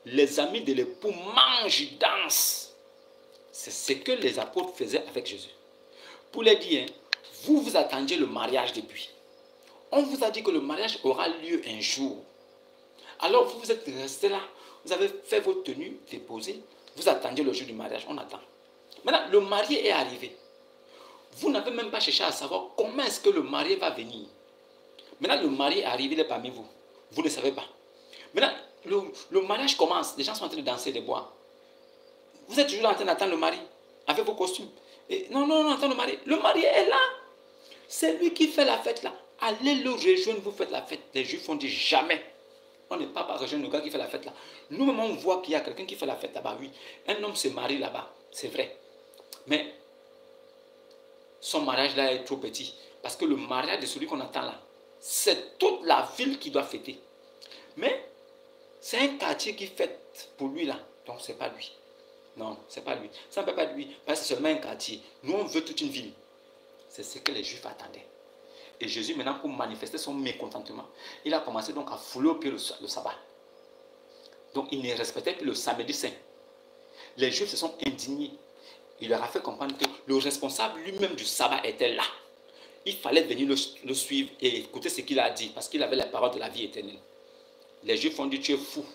Speaker 1: les amis de l'époux mangent, dansent. C'est ce que les apôtres faisaient avec Jésus. Pour les dire, vous vous attendiez le mariage depuis. On vous a dit que le mariage aura lieu un jour. Alors vous êtes resté là, vous avez fait votre tenue, déposée, vous attendiez le jour du mariage, on attend. Maintenant, le marié est arrivé. Vous n'avez même pas cherché à savoir comment est-ce que le marié va venir. Maintenant, le marié est arrivé, il est parmi vous. Vous ne savez pas. Maintenant, le mariage commence, les gens sont en train de danser, de boire. Vous êtes toujours en train d'attendre le mari, avec vos costumes. Et non, attends le mari. Le mari est là. C'est lui qui fait la fête là. Allez le rejoindre, vous faites la fête. Les Juifs ont dit jamais. On n'est pas rejoindre le gars qui fait la fête là. Nous-mêmes, on voit qu'il y a quelqu'un qui fait la fête là-bas. Oui, un homme se marie là-bas, c'est vrai. Mais son mariage là est trop petit. Parce que le mariage de celui qu'on attend là, c'est toute la ville qui doit fêter. Mais c'est un quartier qui fête pour lui là. Donc c'est pas lui. Non, c'est pas lui. Ça ne peut pas être lui. Parce que c'est seulement un quartier. Nous, on veut toute une ville. C'est ce que les Juifs attendaient. Et Jésus, maintenant, pour manifester son mécontentement, il a commencé donc à fouler au pied le sabbat. Donc, il ne respectait plus le samedi saint. Les Juifs se sont indignés. Il leur a fait comprendre que le responsable lui-même du sabbat était là. Il fallait venir le suivre et écouter ce qu'il a dit, parce qu'il avait la parole de la vie éternelle. Les Juifs ont dit, tu es fou.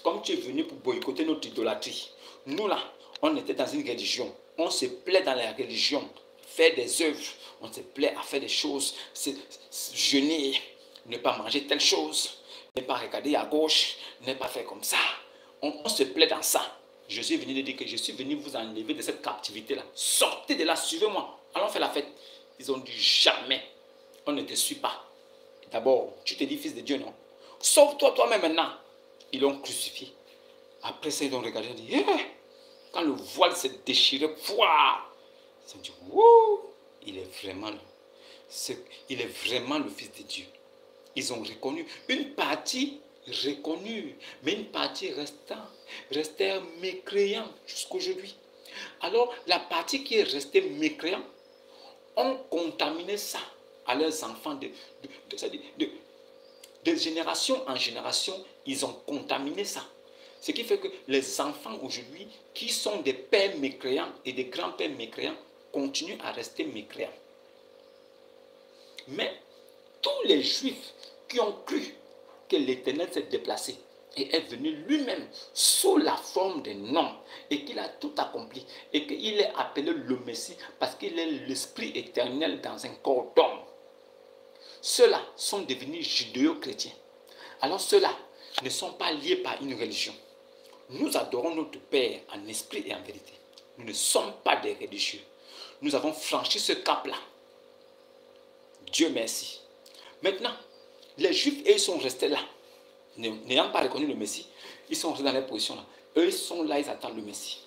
Speaker 1: Comme tu es venu pour boycotter notre idolâtrie. Nous là, on était dans une religion. On se plaît dans la religion. Faire des œuvres. On se plaît à faire des choses. Jeûner. Ne pas manger telle chose. Ne pas regarder à gauche. Ne pas faire comme ça. On se plaît dans ça. Jésus est venu de dire que je suis venu vous enlever de cette captivité-là. Sortez de là, suivez-moi. Allons faire la fête. Ils ont dit jamais. On ne te suit pas. D'abord, tu te dis fils de Dieu, non? Sauve-toi toi-même maintenant. Ils l'ont crucifié. Après ça, ils ont regardé et dit, quand le voile s'est déchiré, pouah, ils ont dit, wouh, il est vraiment le Fils de Dieu. Ils ont reconnu. Une partie reconnue, mais une partie restait mécréant jusqu'aujourd'hui. Alors, la partie qui est restée mécréant, ont contaminé ça à leurs enfants de génération en génération, ils ont contaminé ça. Ce qui fait que les enfants aujourd'hui, qui sont des pères mécréants et des grands-pères mécréants, continuent à rester mécréants. Mais tous les Juifs qui ont cru que l'Éternel s'est déplacé et est venu lui-même sous la forme d'un homme et qu'il a tout accompli et qu'il est appelé le Messie parce qu'il est l'Esprit éternel dans un corps d'homme, ceux-là sont devenus judéo-chrétiens. Alors ceux-là ne sont pas liés par une religion. Nous adorons notre Père en esprit et en vérité. Nous ne sommes pas des religieux. Nous avons franchi ce cap-là. Dieu merci. Maintenant, les Juifs, ils sont restés là. N'ayant pas reconnu le Messie, ils sont restés dans leur position là. Eux, ils sont là, ils attendent le Messie.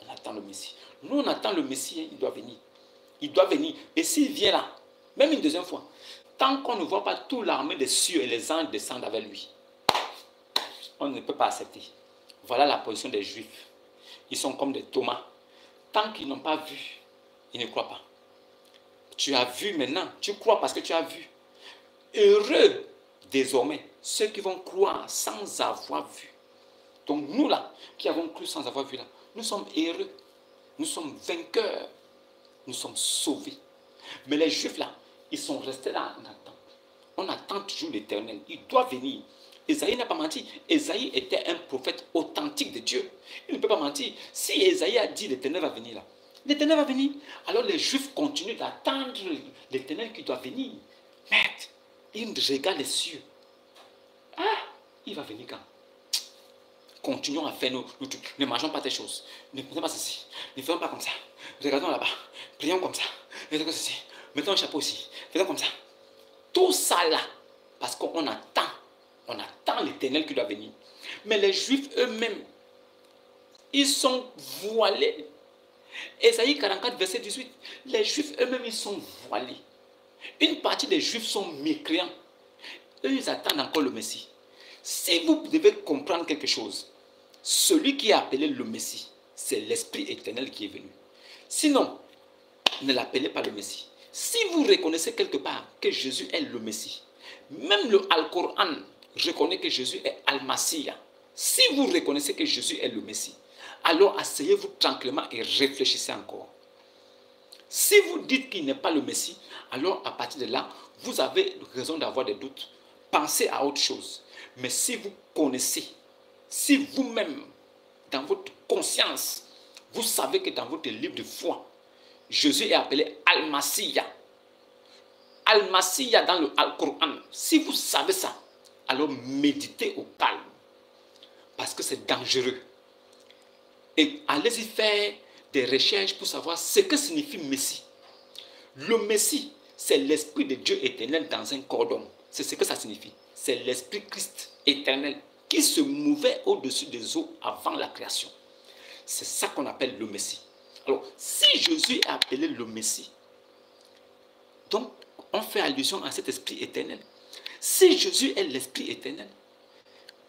Speaker 1: On attend le Messie. Nous, on attend le Messie, il doit venir. Il doit venir. Et s'il vient là, même une deuxième fois, tant qu'on ne voit pas toute l'armée des cieux et les anges descendre avec lui, on ne peut pas accepter. Voilà la position des Juifs. Ils sont comme des Thomas. Tant qu'ils n'ont pas vu, ils ne croient pas. Tu as vu maintenant, tu crois parce que tu as vu. Heureux désormais ceux qui vont croire sans avoir vu. Donc nous là, qui avons cru sans avoir vu là, nous sommes heureux. Nous sommes vainqueurs. Nous sommes sauvés. Mais les Juifs là, ils sont restés là en attente. On attend toujours l'Éternel. Il doit venir. Ésaïe n'a pas menti. Ésaïe était un prophète authentique de Dieu. Il ne peut pas mentir. Si Ésaïe a dit l'Éternel va venir là, l'Éternel va venir. Alors les Juifs continuent d'attendre l'Éternel qui doit venir. Merde, ils regardent les cieux. Ah, il va venir quand? Continuons à faire nos trucs. Ne mangeons pas tes choses. Ne faisons pas ceci. Ne faisons pas comme ça. Regardons là-bas. Prions comme ça. Faisons ceci. Mettons un chapeau aussi. Faisons comme ça. Tout ça là, parce qu'on attend. On attend l'Éternel qui doit venir. Mais les Juifs eux-mêmes, ils sont voilés. Ésaïe 44, verset 18. Les Juifs eux-mêmes, ils sont voilés. Une partie des Juifs sont mécréants. Eux, ils attendent encore le Messie. Si vous devez comprendre quelque chose, celui qui est appelé le Messie, c'est l'Esprit éternel qui est venu. Sinon, ne l'appelez pas le Messie. Si vous reconnaissez quelque part que Jésus est le Messie, même le Al-Coran reconnaît que Jésus est Al-Masiyah. Si vous reconnaissez que Jésus est le Messie, alors asseyez-vous tranquillement et réfléchissez encore. Si vous dites qu'il n'est pas le Messie, alors à partir de là, vous avez raison d'avoir des doutes. Pensez à autre chose. Mais si vous connaissez, si vous-même, dans votre conscience, vous savez que dans votre livre de foi, Jésus est appelé Al-Masiyah. Al-Masiyah dans le Al-Coran. Si vous savez ça, alors méditez au calme. Parce que c'est dangereux. Et allez-y faire des recherches pour savoir ce que signifie Messie. Le Messie, c'est l'Esprit de Dieu éternel dans un corps d'homme. C'est ce que ça signifie. C'est l'Esprit Christ éternel qui se mouvait au-dessus des eaux avant la création. C'est ça qu'on appelle le Messie. Alors, si Jésus est appelé le Messie, donc on fait allusion à cet Esprit éternel. Si Jésus est l'Esprit éternel,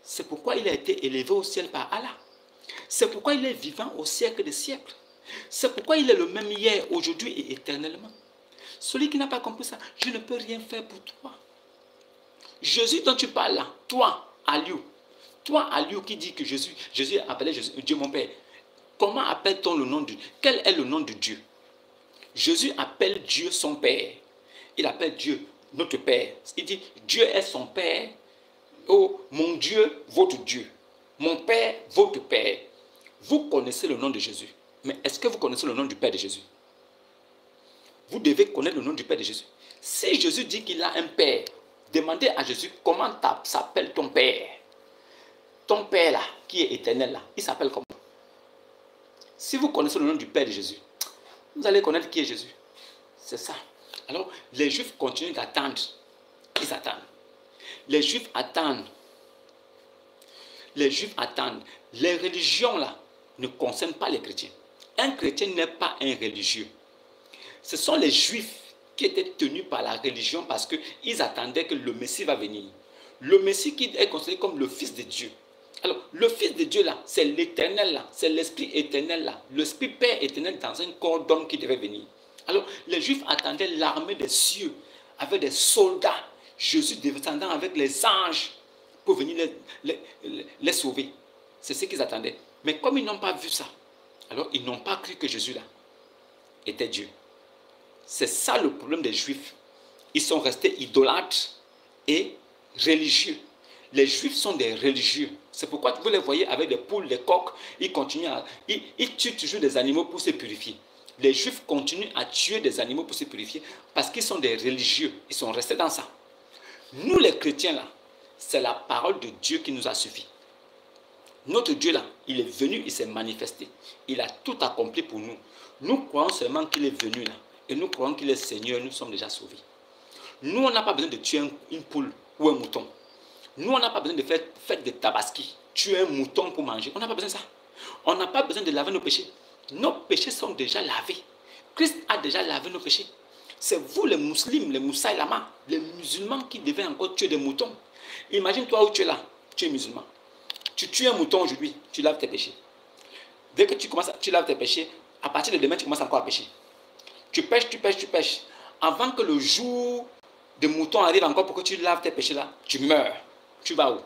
Speaker 1: c'est pourquoi il a été élevé au ciel par Allah. C'est pourquoi il est vivant au siècle des siècles. C'est pourquoi il est le même hier, aujourd'hui et éternellement. Celui qui n'a pas compris ça, je ne peux rien faire pour toi. Jésus dont tu parles là, toi, Aliou qui dit que Jésus appelait Jésus, Dieu mon Père. Comment appelle-t-on le nom de Dieu? Quel est le nom de Dieu? Jésus appelle Dieu son Père. Il appelle Dieu notre Père. Il dit, Dieu est son Père. Oh, mon Dieu, votre Dieu. Mon Père, votre Père. Vous connaissez le nom de Jésus. Mais est-ce que vous connaissez le nom du Père de Jésus? Vous devez connaître le nom du Père de Jésus. Si Jésus dit qu'il a un Père, demandez à Jésus comment s'appelle ton Père. Ton Père là, qui est éternel là, il s'appelle comment? Si vous connaissez le nom du Père de Jésus, vous allez connaître qui est Jésus. C'est ça. Alors, les Juifs continuent d'attendre. Ils attendent. Les Juifs attendent. Les Juifs attendent. Les religions là ne concernent pas les chrétiens. Un chrétien n'est pas un religieux. Ce sont les Juifs qui étaient tenus par la religion parce qu'ils attendaient que le Messie va venir. Le Messie qui est considéré comme le Fils de Dieu. Alors, le Fils de Dieu là, c'est l'éternel là, c'est l'Esprit éternel là, l'Esprit Père éternel dans un corps d'homme qui devait venir. Alors, les Juifs attendaient l'armée des cieux avec des soldats, Jésus descendant avec les anges pour venir les sauver. C'est ce qu'ils attendaient. Mais comme ils n'ont pas vu ça, alors ils n'ont pas cru que Jésus là était Dieu. C'est ça le problème des Juifs. Ils sont restés idolâtres et religieux. Les Juifs sont des religieux. C'est pourquoi vous les voyez avec des poules, des coqs. Ils tuent toujours des animaux pour se purifier. Les Juifs continuent à tuer des animaux pour se purifier parce qu'ils sont des religieux. Ils sont restés dans ça. Nous les chrétiens là, c'est la parole de Dieu qui nous a suffi. Notre Dieu là, il est venu, il s'est manifesté. Il a tout accompli pour nous. Nous croyons seulement qu'il est venu là. Et nous croyons qu'il est Seigneur, nous sommes déjà sauvés. Nous, on n'a pas besoin de tuer une poule ou un mouton. Nous, on n'a pas besoin de faire fête de tabaski, tuer un mouton pour manger. On n'a pas besoin de ça. On n'a pas besoin de laver nos péchés. Nos péchés sont déjà lavés. Christ a déjà lavé nos péchés. C'est vous les musulmans, les moussaïlamas, les musulmans qui devaient encore tuer des moutons. Imagine-toi où tu es là, tu es musulman. Tu tues un mouton aujourd'hui, tu laves tes péchés. Dès que tu laves tes péchés, à partir de demain, tu commences encore à pécher. Tu pêches, tu pêches, tu pêches. Avant que le jour de mouton arrive encore pour que tu laves tes péchés là, tu meurs. Tu vas où?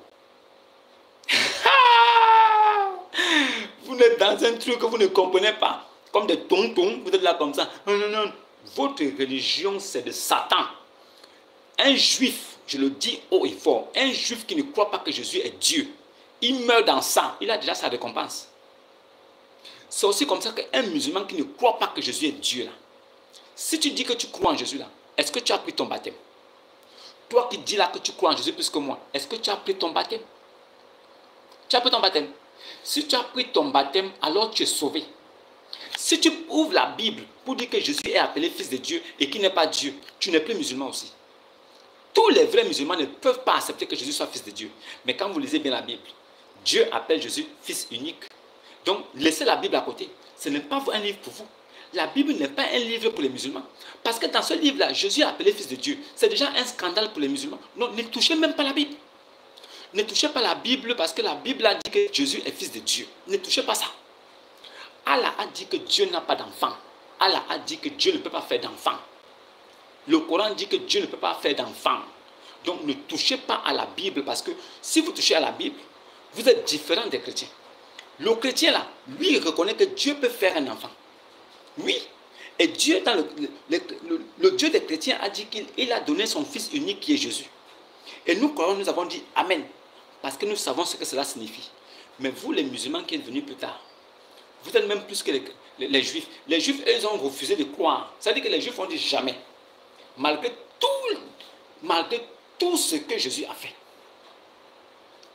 Speaker 1: Vous êtes dans un truc que vous ne comprenez pas. Comme des tontons, vous êtes là comme ça. Non, non, non. Votre religion, c'est de Satan. Un juif, je le dis haut et fort, un juif qui ne croit pas que Jésus est Dieu, il meurt dans ça, il a déjà sa récompense. C'est aussi comme ça qu'un musulman qui ne croit pas que Jésus est Dieu là. Si tu dis que tu crois en Jésus là, est-ce que tu as pris ton baptême? Toi qui dis là que tu crois en Jésus plus que moi, est-ce que tu as pris ton baptême? Tu as pris ton baptême. Si tu as pris ton baptême, alors tu es sauvé. Si tu ouvres la Bible pour dire que Jésus est appelé Fils de Dieu et qu'il n'est pas Dieu, tu n'es plus musulman aussi. Tous les vrais musulmans ne peuvent pas accepter que Jésus soit Fils de Dieu. Mais quand vous lisez bien la Bible, Dieu appelle Jésus Fils unique. Donc, laissez la Bible à côté. Ce n'est pas un livre pour vous. La Bible n'est pas un livre pour les musulmans. Parce que dans ce livre-là, Jésus est appelé Fils de Dieu. C'est déjà un scandale pour les musulmans. Donc, ne touchez même pas la Bible. Ne touchez pas la Bible parce que la Bible a dit que Jésus est Fils de Dieu. Ne touchez pas ça. Allah a dit que Dieu n'a pas d'enfant. Allah a dit que Dieu ne peut pas faire d'enfant. Le Coran dit que Dieu ne peut pas faire d'enfant. Donc, ne touchez pas à la Bible parce que si vous touchez à la Bible, vous êtes différent des chrétiens. Le chrétien là, lui, il reconnaît que Dieu peut faire un enfant. Oui. Et Dieu, dans le Dieu des chrétiens, a dit qu'il a donné son Fils unique qui est Jésus. Et nous croyons, nous avons dit Amen. Parce que nous savons ce que cela signifie. Mais vous, les musulmans qui êtes venus plus tard, vous êtes même plus que les Juifs. Les Juifs, eux, ils ont refusé de croire. Ça veut dire que les Juifs ont dit jamais. Malgré tout ce que Jésus a fait.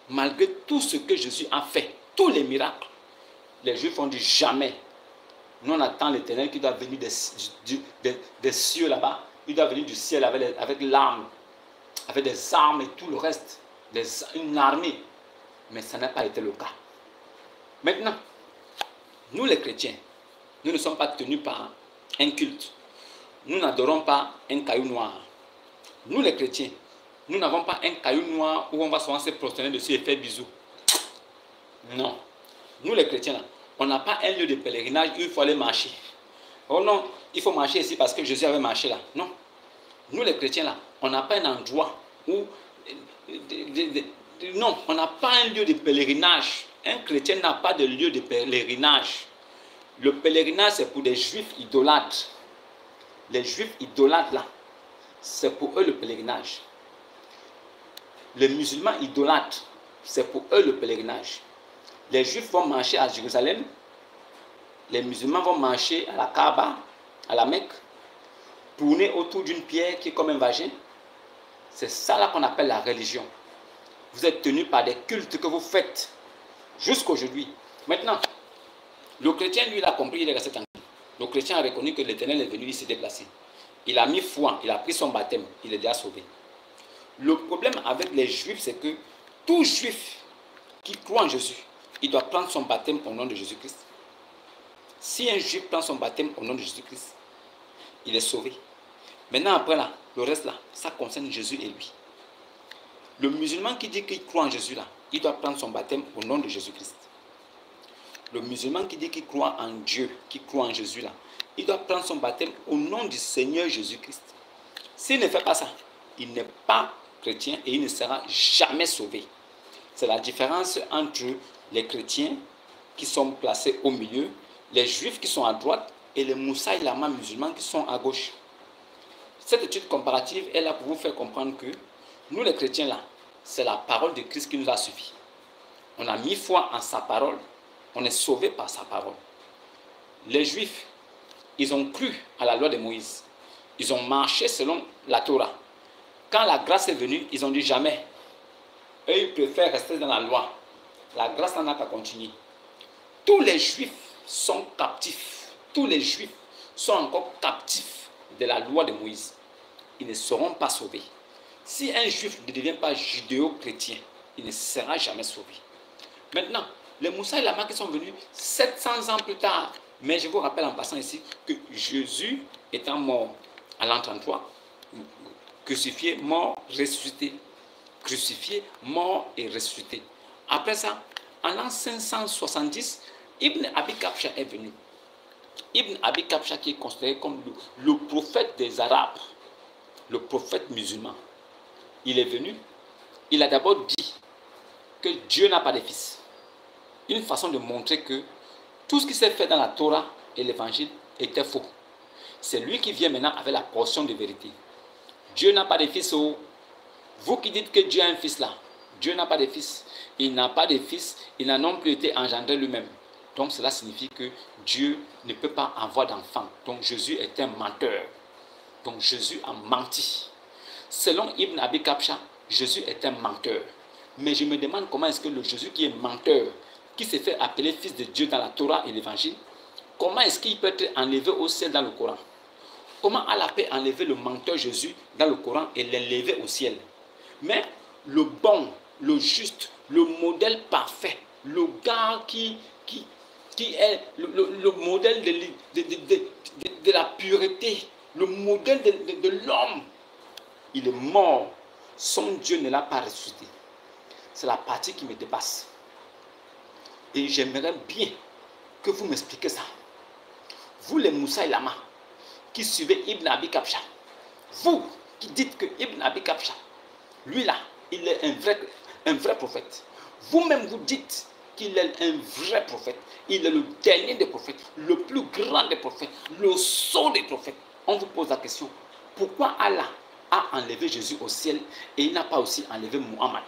Speaker 1: Malgré tout ce que Jésus a fait. Tous les miracles. Les Juifs ont dit jamais. Nous, on attend l'Éternel qui doit venir des cieux là-bas. Il doit venir du ciel avec l'arme, avec des armes et tout le reste. Une armée. Mais ça n'a pas été le cas. Maintenant, nous les chrétiens, nous ne sommes pas tenus par un culte. Nous n'adorons pas un caillou noir. Nous les chrétiens, nous n'avons pas un caillou noir où on va souvent se prosterner dessus et faire bisous. Non. Nous les chrétiens, là, on n'a pas un lieu de pèlerinage où il faut aller marcher. Oh non, il faut marcher ici parce que Jésus avait marché là. Non. Nous les chrétiens, là, on n'a pas un endroit où... Non, on n'a pas un lieu de pèlerinage. Un chrétien n'a pas de lieu de pèlerinage. Le pèlerinage, c'est pour des juifs idolâtres. Les juifs idolâtres, là, c'est pour eux le pèlerinage. Les musulmans idolâtres, c'est pour eux le pèlerinage. Les juifs vont marcher à Jérusalem. Les musulmans vont marcher à la Kaaba, à la Mecque, tourner autour d'une pierre qui est comme un vagin. C'est ça là qu'on appelle la religion. Vous êtes tenus par des cultes que vous faites jusqu'aujourd'hui. Maintenant, le chrétien, lui, il a compris, il est resté tranquille. Le chrétien a reconnu que l'Éternel est venu, il s'est déplacé. Il a mis foi, il a pris son baptême, il est déjà sauvé. Le problème avec les juifs, c'est que tout juif qui croit en Jésus, il doit prendre son baptême au nom de Jésus-Christ. Si un juif prend son baptême au nom de Jésus-Christ, il est sauvé. Maintenant, après là, le reste là, ça concerne Jésus et lui. Le musulman qui dit qu'il croit en Jésus là, il doit prendre son baptême au nom de Jésus-Christ. Le musulman qui dit qu'il croit en Dieu, qui croit en Jésus là, il doit prendre son baptême au nom du Seigneur Jésus-Christ. S'il ne fait pas ça, il n'est pas chrétien et il ne sera jamais sauvé. C'est la différence entre les chrétiens qui sont placés au milieu, les juifs qui sont à droite et les moussaï lamas musulmans qui sont à gauche. Cette étude comparative est là pour vous faire comprendre que nous les chrétiens là, c'est la parole de Christ qui nous a suffi. On a mis foi en sa parole, on est sauvé par sa parole. Les juifs, ils ont cru à la loi de Moïse. Ils ont marché selon la Torah. Quand la grâce est venue, ils ont dit jamais. Eux, ils préfèrent rester dans la loi. La grâce n'en a qu'à continuer. Tous les juifs sont captifs. Tous les juifs sont encore captifs de la loi de Moïse. Ils ne seront pas sauvés. Si un juif ne devient pas judéo-chrétien, il ne sera jamais sauvé. Maintenant, les Moussa et Lama qui sont venus 700 ans plus tard, mais je vous rappelle en passant ici que Jésus étant mort à l'an 33, crucifié, mort, ressuscité. Crucifié, mort et ressuscité. Après ça, en l'an 570, Ibn Abi Kabsha est venu. Ibn Abi Kabsha qui est considéré comme le prophète des Arabes, le prophète musulman. Il est venu, il a d'abord dit que Dieu n'a pas de fils. Une façon de montrer que tout ce qui s'est fait dans la Torah et l'évangile était faux. C'est lui qui vient maintenant avec la portion de vérité. Dieu n'a pas de fils. Vous qui dites que Dieu a un fils là, Dieu n'a pas de fils. Il n'a pas de fils, il n'a non plus été engendré lui-même. Donc cela signifie que Dieu ne peut pas avoir d'enfant. Donc Jésus est un menteur. Donc Jésus a menti. Selon Ibn Abi Kabsha, Jésus est un menteur. Mais je me demande comment est-ce que le Jésus qui est menteur, qui s'est fait appeler fils de Dieu dans la Torah et l'évangile, comment est-ce qu'il peut être enlevé au ciel dans le Coran? Comment Allah peut enlever le menteur Jésus dans le Coran et l'élever au ciel? Mais le bon, le juste, le modèle parfait, le gars qui est le modèle de la pureté, le modèle de l'homme, il est mort. Son Dieu ne l'a pas ressuscité. C'est la partie qui me dépasse. Et j'aimerais bien que vous m'expliquiez ça. Vous les Moussa et Lama, qui suivez Ibn Abi Kabsha, vous qui dites que Ibn Abi Kabsha, lui là, il est un vrai prophète. Vous-même vous dites qu'il est un vrai prophète. Il est le dernier des prophètes, le plus grand des prophètes, le sceau des prophètes. On vous pose la question, pourquoi Allah a enlevé Jésus au ciel et il n'a pas aussi enlevé Muhammad?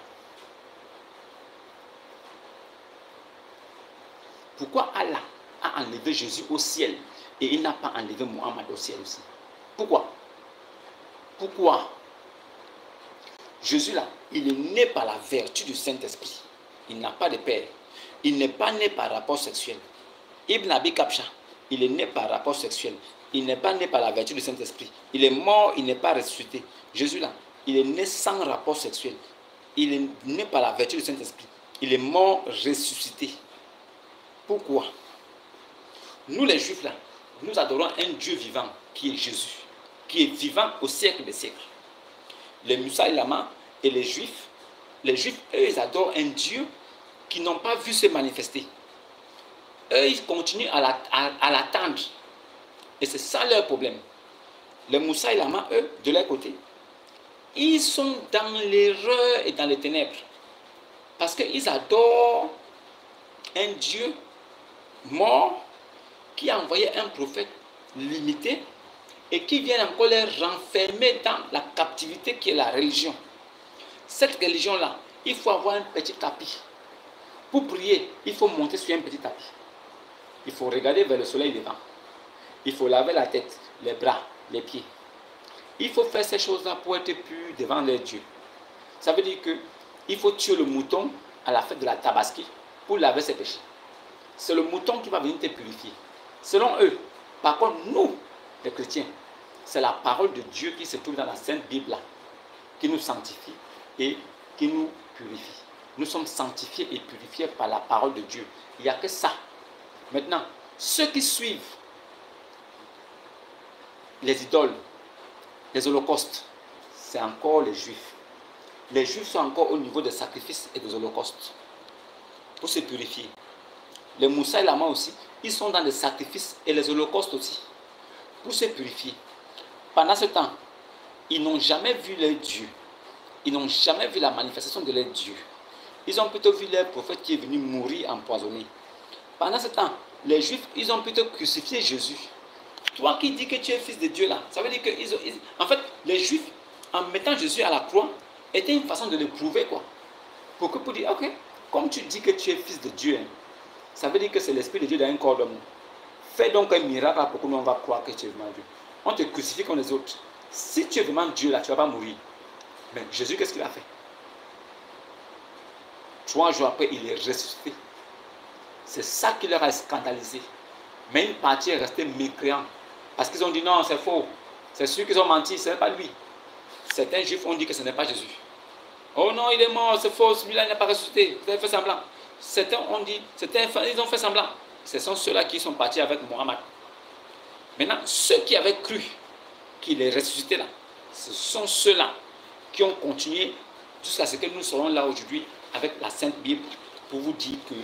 Speaker 1: Pourquoi Allah a enlevé Jésus au ciel et il n'a pas enlevé Muhammad au ciel aussi? Pourquoi? Pourquoi? Jésus là, il est né par la vertu du Saint-Esprit. Il n'a pas de père. Il n'est pas né par rapport sexuel. Ibn Abi Kabsha, il est né par rapport sexuel. Il n'est pas né par la vertu du Saint-Esprit. Il est mort, il n'est pas ressuscité. Jésus là, il est né sans rapport sexuel. Il est né par la vertu du Saint-Esprit. Il est mort, ressuscité. Pourquoi? Nous les Juifs là, nous adorons un Dieu vivant qui est Jésus, qui est vivant au siècle des siècles. Les Musaïlamas et les Juifs, eux, ils adorent un Dieu qui n'ont pas vu se manifester. Eux, ils continuent à l'attendre. Et c'est ça leur problème. Les Musaïlamas, eux, de leur côté, ils sont dans l'erreur et dans les ténèbres. Parce qu'ils adorent un Dieu mort qui a envoyé un prophète limité et qui vient encore les renfermer dans la captivité qui est la religion. Cette religion-là, il faut avoir un petit tapis. Pour prier, il faut monter sur un petit tapis. Il faut regarder vers le soleil devant. Il faut laver la tête, les bras, les pieds. Il faut faire ces choses-là pour être pur devant les dieux. Ça veut dire qu'il faut tuer le mouton à la fête de la Tabaski pour laver ses péchés. C'est le mouton qui va venir te purifier. Selon eux. Par contre, nous, les chrétiens, c'est la parole de Dieu qui se trouve dans la Sainte Bible là, qui nous sanctifie et qui nous purifie. Nous sommes sanctifiés et purifiés par la parole de Dieu. Il n'y a que ça. Maintenant, ceux qui suivent les idoles, les holocaustes, c'est encore les Juifs. Les Juifs sont encore au niveau des sacrifices et des holocaustes pour se purifier. Les Moussaïlamas aussi, ils sont dans les sacrifices et les holocaustes aussi pour se purifier. Pendant ce temps, ils n'ont jamais vu leur Dieu. Ils n'ont jamais vu la manifestation de leur Dieu. Ils ont plutôt vu leur prophète qui est venu mourir empoisonné. Pendant ce temps, les Juifs, ils ont plutôt crucifié Jésus. Toi qui dis que tu es fils de Dieu là, ça veut dire que en fait, les Juifs, en mettant Jésus à la croix, était une façon de le prouver quoi. Pour dire, ok, comme tu dis que tu es fils de Dieu, hein, ça veut dire que c'est l'Esprit de Dieu dans un corps d'homme. Fais donc un miracle pour que nous on va croire que tu es vraiment Dieu. On te crucifie comme les autres. Si tu es vraiment Dieu là, tu ne vas pas mourir. Mais Jésus, qu'est-ce qu'il a fait? 3 jours après, il est ressuscité. C'est ça qui leur a scandalisé. Mais une partie est restée mécréante. Parce qu'ils ont dit non, c'est faux. C'est sûr qu'ils ont menti, ce n'est pas lui. Certains juifs ont dit que ce n'est pas Jésus. Oh non, il est mort, c'est faux, celui-là n'a pas ressuscité. Vous avez fait semblant. Certains ont dit, ils ont fait semblant. Ce sont ceux-là qui sont partis avec Mohammed. Maintenant, ceux qui avaient cru qu'il est ressuscité là, ce sont ceux-là qui ont continué jusqu'à ce que nous serons là aujourd'hui avec la Sainte Bible pour vous dire que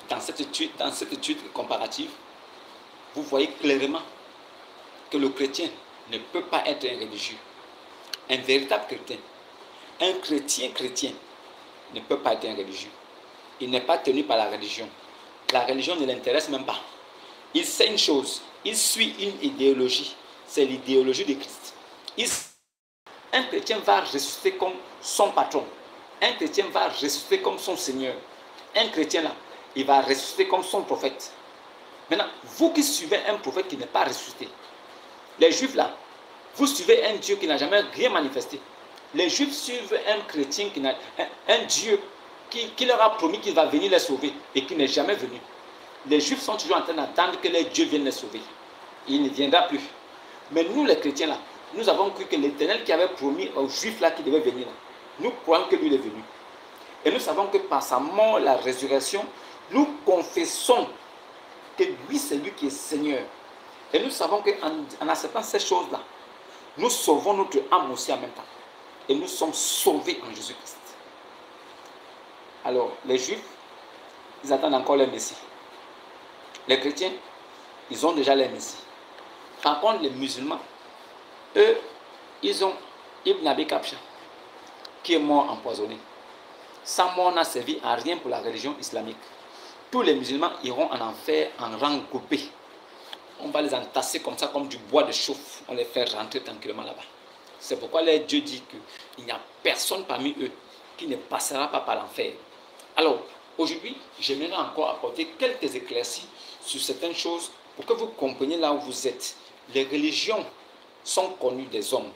Speaker 1: dans cette étude comparative, vous voyez clairement que le chrétien ne peut pas être un religieux. Un véritable chrétien, un chrétien ne peut pas être un religieux. Il n'est pas tenu par la religion. La religion ne l'intéresse même pas. Il sait une chose, il suit une idéologie, c'est l'idéologie de Christ. Un chrétien va ressusciter comme son patron. Un chrétien va ressusciter comme son Seigneur. Un chrétien là, il va ressusciter comme son prophète. Maintenant, vous qui suivez un prophète qui n'est pas ressuscité, les Juifs là, vous suivez un Dieu qui n'a jamais rien manifesté. Les Juifs suivent un chrétien qui n'a un Dieu qui leur a promis qu'il va venir les sauver et qui n'est jamais venu. Les Juifs sont toujours en train d'attendre que les dieux viennent les sauver. Il ne viendra plus. Mais nous, les chrétiens là, nous avons cru que l'Éternel qui avait promis aux Juifs là qui devait venir là, nous croyons que lui il est venu. Et nous savons que par sa mort, la résurrection, nous confessons que lui, c'est lui qui est Seigneur. Et nous savons qu'en acceptant ces choses-là, nous sauvons notre âme aussi en même temps. Et nous sommes sauvés en Jésus-Christ. Alors, les Juifs, ils attendent encore le Messie. Les chrétiens, ils ont déjà le Messie. Par contre, les musulmans, eux, ils ont Ibn Abi Kabsha, qui est mort empoisonné. Sa mort n'a servi à rien pour la religion islamique. Tous les musulmans iront en enfer en rang groupé. On va les entasser comme ça, comme du bois de chauffe. On les fait rentrer tranquillement là-bas. C'est pourquoi Dieu dit qu'il n'y a personne parmi eux qui ne passera pas par l'enfer. Alors, aujourd'hui, j'aimerais encore apporter quelques éclaircies sur certaines choses pour que vous compreniez là où vous êtes. Les religions sont connues des hommes.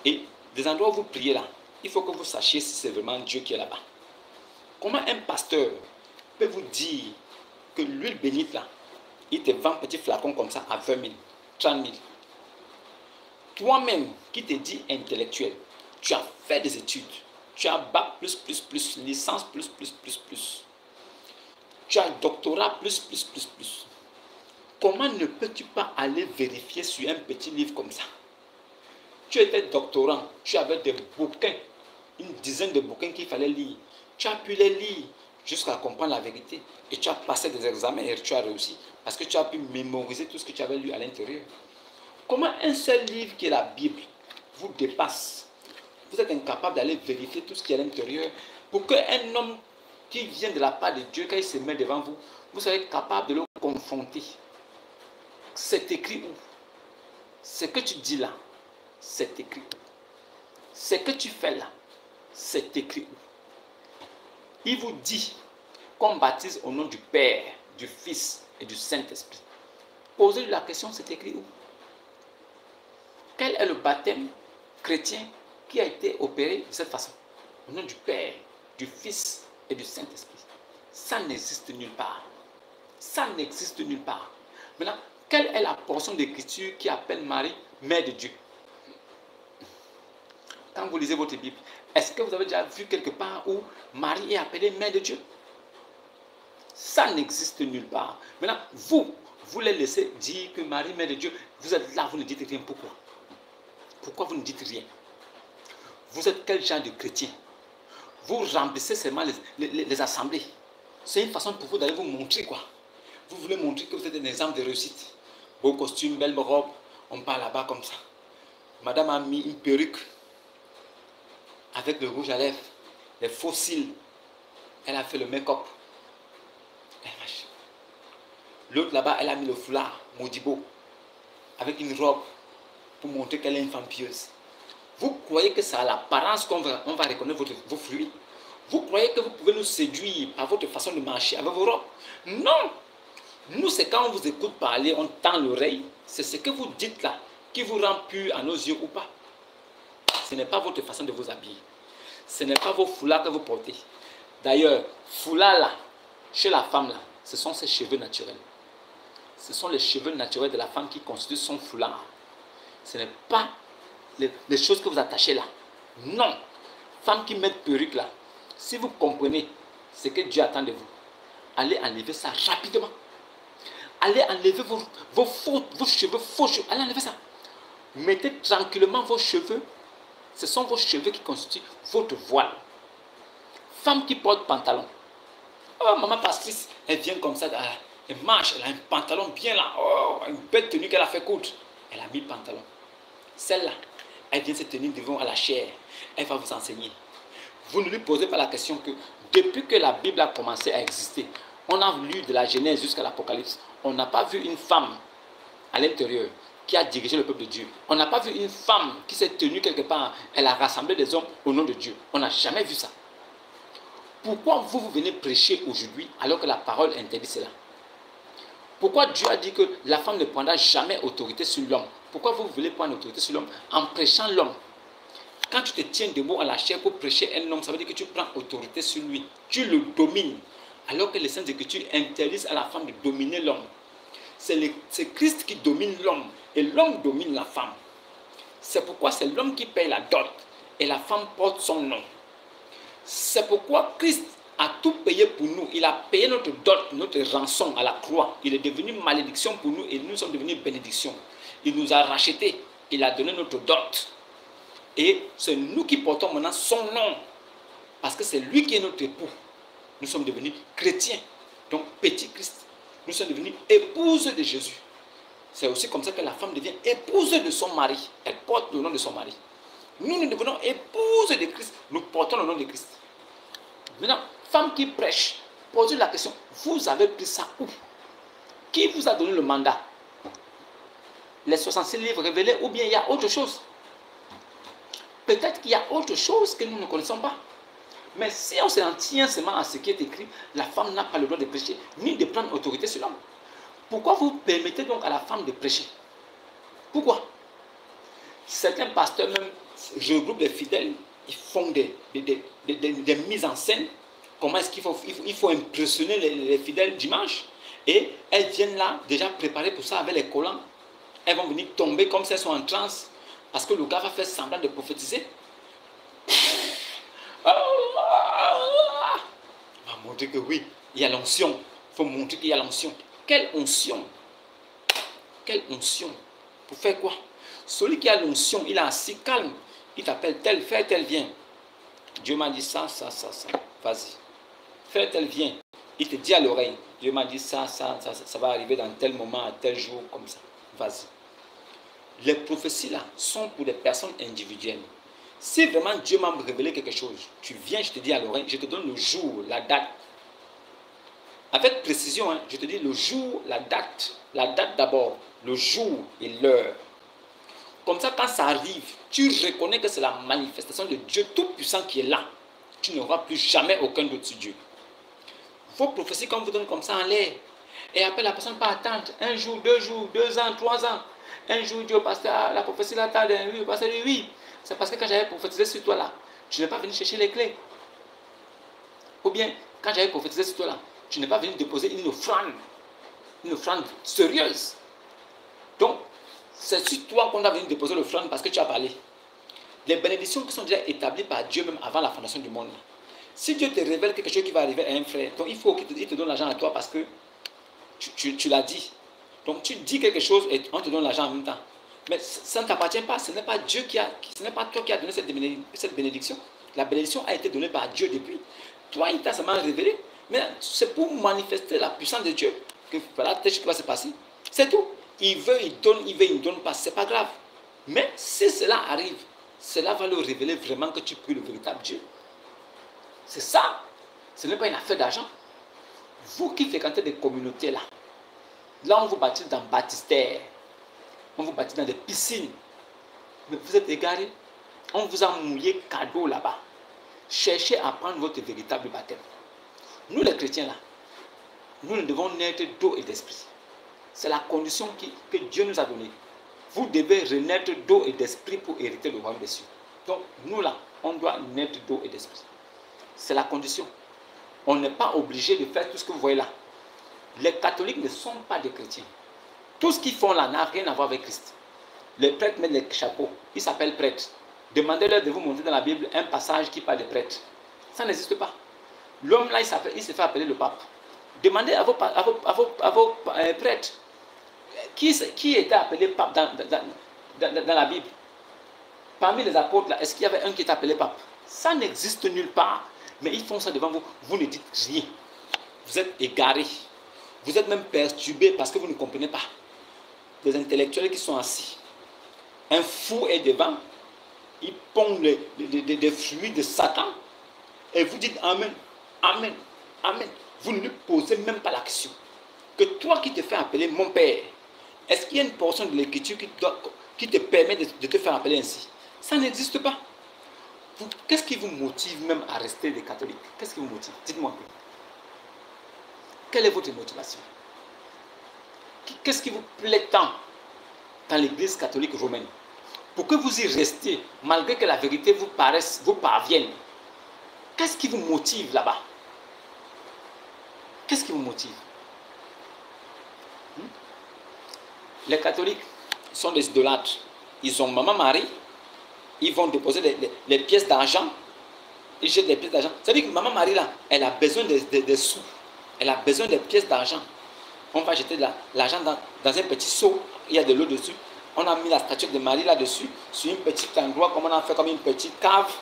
Speaker 1: Et des endroits où vous priez là, il faut que vous sachiez si c'est vraiment Dieu qui est là-bas. Comment un pasteur peut vous dire que l'huile bénite là, il te vend un petit flacon comme ça à 20 000, 30 000. Toi-même qui te dis intellectuel, tu as fait des études, tu as bac plus, licence plus. Tu as doctorat plus. Comment ne peux-tu pas aller vérifier sur un petit livre comme ça? Tu étais doctorant, tu avais des bouquins, une dizaine de bouquins qu'il fallait lire. Tu as pu les lire jusqu'à comprendre la vérité. Et tu as passé des examens et tu as réussi. Parce que tu as pu mémoriser tout ce que tu avais lu à l'intérieur. Comment un seul livre qui est la Bible vous dépasse? Vous êtes incapable d'aller vérifier tout ce qui est à l'intérieur pour qu'un homme qui vient de la part de Dieu, quand il se met devant vous, vous soyez capable de le confronter. C'est écrit où? Ce que tu dis là, c'est écrit où? Ce que tu fais là, c'est écrit où? Il vous dit qu'on baptise au nom du Père, du Fils et du Saint-Esprit. Posez-lui la question, c'est écrit où? Quel est le baptême chrétien qui a été opéré de cette façon? Au nom du Père, du Fils et du Saint-Esprit. Ça n'existe nulle part. Ça n'existe nulle part. Maintenant, quelle est la portion d'écriture qui appelle Marie Mère de Dieu? Quand vous lisez votre Bible, est-ce que vous avez déjà vu quelque part où Marie est appelée Mère de Dieu? Ça n'existe nulle part. Maintenant, vous les laissez dire que Marie, Mère de Dieu, vous êtes là, vous ne dites rien. Pourquoi? Pourquoi vous ne dites rien? Vous êtes quel genre de chrétien? Vous remplissez seulement les assemblées. C'est une façon pour vous d'aller vous montrer quoi. Vous voulez montrer que vous êtes un exemple de réussite. Beau costume, belle robe, on part là-bas comme ça. Madame a mis une perruque avec le rouge à lèvres, les faux cils. Elle a fait le make-up. L'autre là-bas, elle a mis le foulard, Modibo, avec une robe pour montrer qu'elle est une femme pieuse. Vous croyez que c'est à l'apparence qu'on va reconnaître vos fruits? Vous croyez que vous pouvez nous séduire par votre façon de marcher avec vos robes? Non! Nous, c'est quand on vous écoute parler, on tend l'oreille. C'est ce que vous dites là qui vous rend pur à nos yeux ou pas. Ce n'est pas votre façon de vous habiller. Ce n'est pas vos foulards que vous portez. D'ailleurs, foulard là, chez la femme là, ce sont ses cheveux naturels. Ce sont les cheveux naturels de la femme qui constituent son foulard. Ce n'est pas les choses que vous attachez là. Non. Femme qui met perruque là, si vous comprenez ce que Dieu attend de vous, allez enlever ça rapidement. Allez enlever vos cheveux faux. Allez enlever ça. Mettez tranquillement vos cheveux. Ce sont vos cheveux qui constituent votre voile. Femme qui porte pantalon. Oh, maman pastrice, elle vient comme ça, elle marche, elle a un pantalon bien là. Oh, une belle tenue qu'elle a fait coudre. Elle a mis le pantalon. Celle-là, elle vient se tenir devant à la chair. Elle va vous enseigner. Vous ne lui posez pas la question que depuis que la Bible a commencé à exister, on a lu de la Genèse jusqu'à l'Apocalypse, on n'a pas vu une femme à l'intérieur qui a dirigé le peuple de Dieu. On n'a pas vu une femme qui s'est tenue quelque part, elle a rassemblé des hommes au nom de Dieu. On n'a jamais vu ça. Pourquoi vous venez prêcher aujourd'hui alors que la parole interdit cela? Pourquoi Dieu a dit que la femme ne prendra jamais autorité sur l'homme? Pourquoi vous voulez prendre autorité sur l'homme en prêchant l'homme? Quand tu te tiens debout à la chair pour prêcher un homme, ça veut dire que tu prends autorité sur lui. Tu le domines. Alors que les Saintes Écritures interdisent à la femme de dominer l'homme. C'est Christ qui domine l'homme et l'homme domine la femme. C'est pourquoi c'est l'homme qui paye la dot et la femme porte son nom. C'est pourquoi Christ a tout payé pour nous. Il a payé notre dot, notre rançon à la croix. Il est devenu malédiction pour nous et nous sommes devenus bénédiction. Il nous a rachetés. Il a donné notre dot. Et c'est nous qui portons maintenant son nom. Parce que c'est lui qui est notre époux. Nous sommes devenus chrétiens. Donc petit Christ. Nous sommes devenus épouses de Jésus. C'est aussi comme ça que la femme devient épouse de son mari. Elle porte le nom de son mari. Nous devenons épouses de Christ. Nous portons le nom de Christ. Maintenant, femme qui prêche, posez la question, vous avez pris ça où? Qui vous a donné le mandat? Les 66 livres révélés ou bien il y a autre chose? Peut-être qu'il y a autre chose que nous ne connaissons pas. Mais si on s'en tient seulement à ce qui est écrit, la femme n'a pas le droit de prêcher, ni de prendre autorité sur l'homme. Pourquoi vous permettez donc à la femme de prêcher? Pourquoi? Certains pasteurs même regroupent les fidèles, ils font des mises en scène. Comment est-ce qu'il faut impressionner les fidèles dimanche? Et elles viennent là, déjà préparées pour ça avec les collants. Elles vont venir tomber comme si elles sont en transe. Parce que le gars va faire semblant de prophétiser. On va montrer que oui, il y a l'onction. Il faut montrer qu'il y a l'onction. Quelle onction? Quelle onction? Pour faire quoi? Celui qui a l'onction, il est assis calme. Il t'appelle tel, fais tel, viens. Dieu m'a dit ça, ça, ça, ça. Vas-y. Fais tel, viens. Il te dit à l'oreille. Dieu m'a dit ça, ça, ça, ça va arriver dans tel moment, à tel jour, comme ça. Vas-y. Les prophéties là sont pour des personnes individuelles. Si vraiment Dieu m'a révélé quelque chose, tu viens, je te dis à l'oreille, je te donne le jour, la date. Avec précision, hein, je te dis le jour, la date d'abord, le jour et l'heure. Comme ça, quand ça arrive, tu reconnais que c'est la manifestation de Dieu Tout-Puissant qui est là. Tu n'auras plus jamais aucun doute sur Dieu. Vos prophéties, quand vous donnez comme ça en l'air, et après la personne peut attendre un jour, 2 ans, 3 ans. Un jour, Dieu, pasteur, la prophétie là tarde, oui, le pasteur dit oui. C'est parce que quand j'avais prophétisé sur toi là, tu n'es pas venu chercher les clés. Ou bien, quand j'avais prophétisé sur toi là, tu n'es pas venu déposer une offrande sérieuse. Donc, c'est sur toi qu'on a venu déposer l'offrande parce que tu as parlé. Les bénédictions qui sont déjà établies par Dieu même avant la fondation du monde. Si Dieu te révèle quelque chose qui va arriver à un frère, donc il faut qu'il te donne l'argent à toi parce que tu l'as dit. Donc tu dis quelque chose et on te donne l'argent en même temps. Mais ça ne t'appartient pas. Ce n'est pas Dieu ce n'est pas toi qui as donné cette bénédiction. La bénédiction a été donnée par Dieu depuis. Toi, il t'a seulement révélé. Mais c'est pour manifester la puissance de Dieu que voilà, ce qui va se passer. C'est tout. Il veut, il ne donne pas. Ce n'est pas grave. Mais si cela arrive, cela va le révéler vraiment que tu pries le véritable Dieu. C'est ça. Ce n'est pas une affaire d'argent. Vous qui fréquentez des communautés là, on vous baptise dans baptistère. On vous baptise dans des piscines. Mais vous êtes égarés. On vous a mouillé cadeau là-bas. Cherchez à prendre votre véritable baptême. Nous les chrétiens là, nous ne devons naître d'eau et d'esprit. C'est la condition que Dieu nous a donnée. Vous devez renaître d'eau et d'esprit pour hériter le royaume des cieux. Donc nous là, on doit naître d'eau et d'esprit. C'est la condition. On n'est pas obligé de faire tout ce que vous voyez là. Les catholiques ne sont pas des chrétiens. Tout ce qu'ils font là n'a rien à voir avec Christ. Les prêtres mettent les chapeaux. Ils s'appellent prêtres. Demandez-leur de vous montrer dans la Bible un passage qui parle de prêtres. Ça n'existe pas. L'homme là, il se fait appeler le pape. Demandez à vos prêtres qui était appelé pape dans la Bible. Parmi les apôtres là, est-ce qu'il y avait un qui était appelé pape? Ça n'existe nulle part. Mais ils font ça devant vous. Vous ne dites rien. Vous êtes égarés. Vous êtes même perturbés parce que vous ne comprenez pas. Des intellectuels qui sont assis. Un fou est devant. Il pond des fruits de Satan. Et vous dites Amen. Amen. Amen. Vous ne lui posez même pas la question. Que toi qui te fais appeler mon père, est-ce qu'il y a une portion de l'écriture qui te permet de te faire appeler ainsi? Ça n'existe pas. Qu'est-ce qui vous motive même à rester des catholiques? Qu'est-ce qui vous motive? Dites-moi un peu. Quelle est votre motivation? Qu'est-ce qui vous plaît tant dans l'église catholique romaine? Pour que vous y restiez, malgré que la vérité vous parvienne. Qu'est-ce qui vous motive là-bas? Qu'est-ce qui vous motive? Les catholiques sont des idolâtres. Ils ont Maman Marie. Ils vont déposer les pièces d'argent. Ils jettent les pièces d'argent. Ça veut dire que Maman Marie là, elle a besoin des sous. Elle a besoin des pièces d'argent. On va jeter l'argent dans un petit seau. Il y a de l'eau dessus. On a mis la statue de Marie là-dessus, sur un petit endroit, comme on a fait comme une petite cave.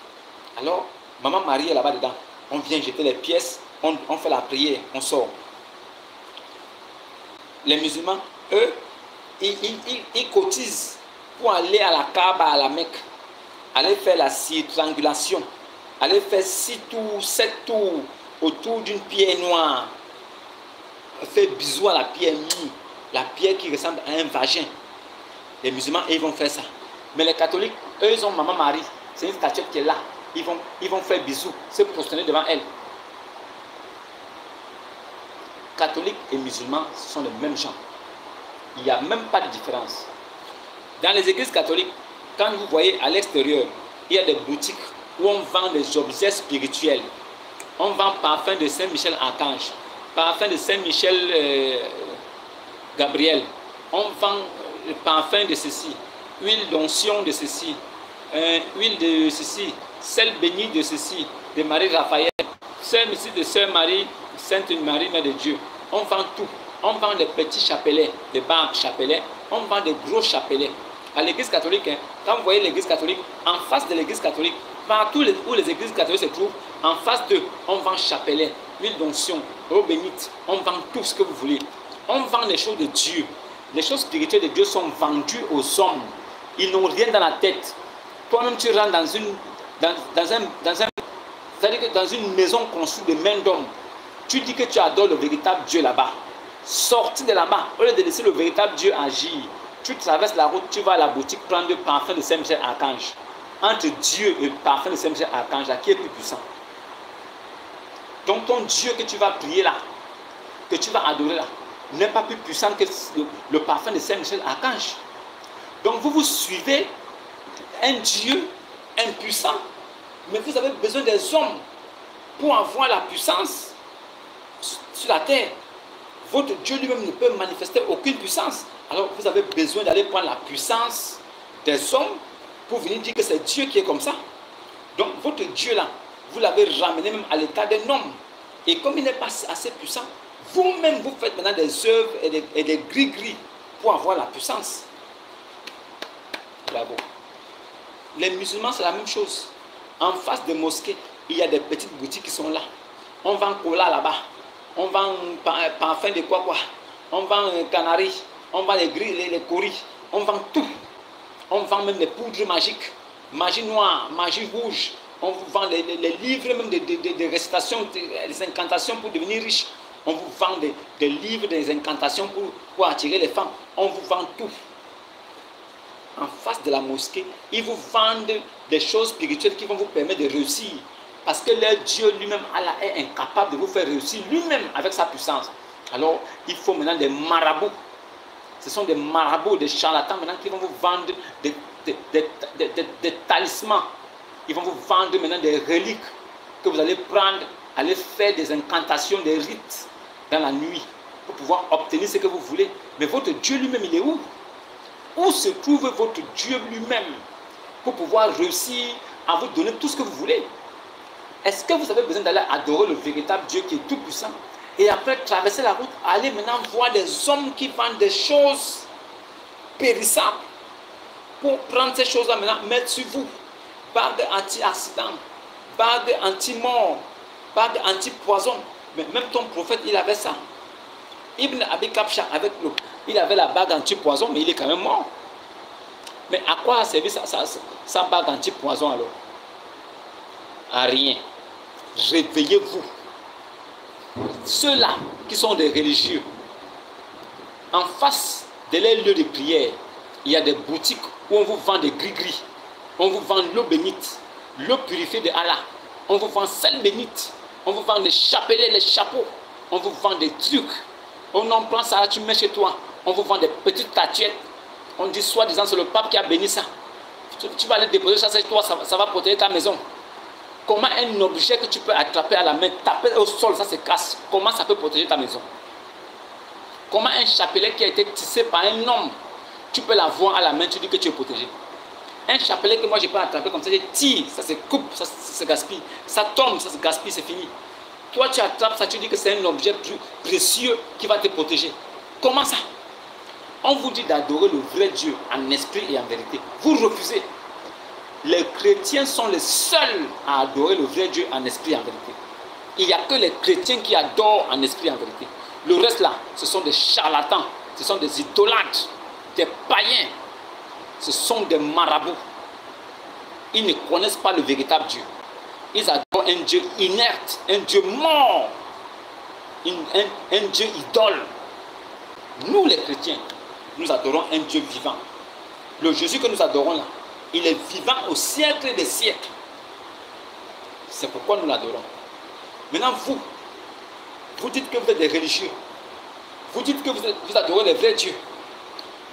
Speaker 1: Alors, Maman Marie est là-bas dedans. On vient jeter les pièces, on fait la prière, on sort. Les musulmans, eux, ils cotisent pour aller à la Kaaba, à la Mecque, aller faire la triangulation Allez faire 6 tours, 7 tours autour d'une pierre noire. Faire bisous à la pierre qui ressemble à un vagin. Les musulmans, ils vont faire ça. Mais les catholiques, eux, ils ont Maman Marie. C'est une statuette qui est là. Ils vont faire bisous, se prosterner devant elle. Catholiques et musulmans sont les mêmes gens. Il n'y a même pas de différence. Dans les églises catholiques, quand vous voyez à l'extérieur, il y a des boutiques où on vend des objets spirituels. On vend parfum de Saint-Michel Archange, parfum de Saint-Michel Gabriel. On vend le parfum de ceci, huile d'onction de ceci, huile de ceci, sel béni de ceci, de Marie Raphaël, sœur mystique de Sœur Marie, Sainte Marie, Mère de Dieu. On vend tout. On vend des petits chapelets, des bagues chapelets, on vend des gros chapelets. À l'église catholique, hein, quand vous voyez l'église catholique, en face de l'église catholique, partout où les églises catholiques se trouvent, en face d'eux, on vend chapelet, huile d'onction, eau bénite, on vend tout ce que vous voulez. On vend les choses de Dieu. Les choses spirituelles de Dieu sont vendues aux hommes. Ils n'ont rien dans la tête. Toi-même, tu rentres dans une maison construite de main d'homme. Tu dis que tu adores le véritable Dieu là-bas. Sorti de là-bas, au lieu de laisser le véritable Dieu agir, tu traverses la route, tu vas à la boutique prendre le parfum de Saint-Michel Archange. Entre Dieu et le parfum de Saint-Michel Archange, là, qui est plus puissant? Donc ton Dieu que tu vas prier là, que tu vas adorer là, n'est pas plus puissant que le parfum de Saint-Michel Archange. Donc vous suivez un Dieu impuissant, mais vous avez besoin des hommes pour avoir la puissance sur la terre. Votre Dieu lui-même ne peut manifester aucune puissance. Alors vous avez besoin d'aller prendre la puissance des hommes pour venir dire que c'est Dieu qui est comme ça. Donc votre Dieu là, vous l'avez ramené même à l'état d'un homme. Et comme il n'est pas assez puissant, vous-même vous faites maintenant des œuvres et des gris-gris pour avoir la puissance. Bravo. Les musulmans, c'est la même chose. En face des mosquées, il y a des petites boutiques qui sont là. On vend cola là-bas. On vend parfum de quoi. On vend canari. On vend les grilles, les coris. On vend tout. On vend même les poudres magiques. Magie noire, magie rouge. On vous vend les livres même de récitations, des incantations pour devenir riche. On vous vend des livres, des incantations pour attirer les femmes. On vous vend tout. En face de la mosquée, ils vous vendent des choses spirituelles qui vont vous permettre de réussir. Parce que leur Dieu lui-même Allah est incapable de vous faire réussir lui-même avec sa puissance. Alors, il faut maintenant des marabouts. Ce sont des marabouts, des charlatans maintenant qui vont vous vendre des talismans. Ils vont vous vendre maintenant des reliques que vous allez prendre, aller faire des incantations, des rites dans la nuit pour pouvoir obtenir ce que vous voulez. Mais votre Dieu lui-même, il est où? Où se trouve votre Dieu lui-même pour pouvoir réussir à vous donner tout ce que vous voulez? Est-ce que vous avez besoin d'aller adorer le véritable Dieu qui est tout puissant et après traverser la route, aller maintenant voir des hommes qui vendent des choses périssables pour prendre ces choses-là maintenant, mettre sur vous? Bague anti-accident, bague anti-mort, bague anti-poison. Mais même ton prophète, il avait ça. Ibn Abi Kabsha, il avait la bague anti-poison, mais il est quand même mort. Mais à quoi a servi sa bague anti-poison alors? À rien. Réveillez-vous. Ceux-là qui sont des religieux, en face de leurs lieux de prière, il y a des boutiques où on vous vend des gris-gris. On vous vend l'eau bénite, l'eau purifiée de Allah. On vous vend sel bénite. On vous vend les chapelets, les chapeaux. On vous vend des trucs. On en prend ça, tu mets chez toi. On vous vend des petites statuettes. On dit soi-disant c'est le pape qui a béni ça. Tu vas aller déposer ça chez toi, ça va protéger ta maison. Comment un objet que tu peux attraper à la main, taper au sol, ça se casse, comment ça peut protéger ta maison? Comment un chapelet qui a été tissé par un homme, tu peux l'avoir à la main, tu dis que tu es protégé? Un chapelet que moi je peux attraper comme ça, je tire, ça se coupe, ça se gaspille. Ça tombe, ça se gaspille, c'est fini. Toi tu attrapes ça, tu dis que c'est un objet plus précieux qui va te protéger. Comment ça? On vous dit d'adorer le vrai Dieu en esprit et en vérité. Vous refusez. Les chrétiens sont les seuls à adorer le vrai Dieu en esprit et en vérité. Il n'y a que les chrétiens qui adorent en esprit et en vérité. Le reste là, ce sont des charlatans, ce sont des idolâtres, des païens. Ce sont des marabouts. Ils ne connaissent pas le véritable Dieu. Ils adorent un Dieu inerte, un Dieu mort, un Dieu idole. Nous les chrétiens, nous adorons un Dieu vivant. Le Jésus que nous adorons là, il est vivant au siècle des siècles. C'est pourquoi nous l'adorons. Maintenant, vous dites que vous êtes des religieux. Vous dites que vous adorez les vrais dieux.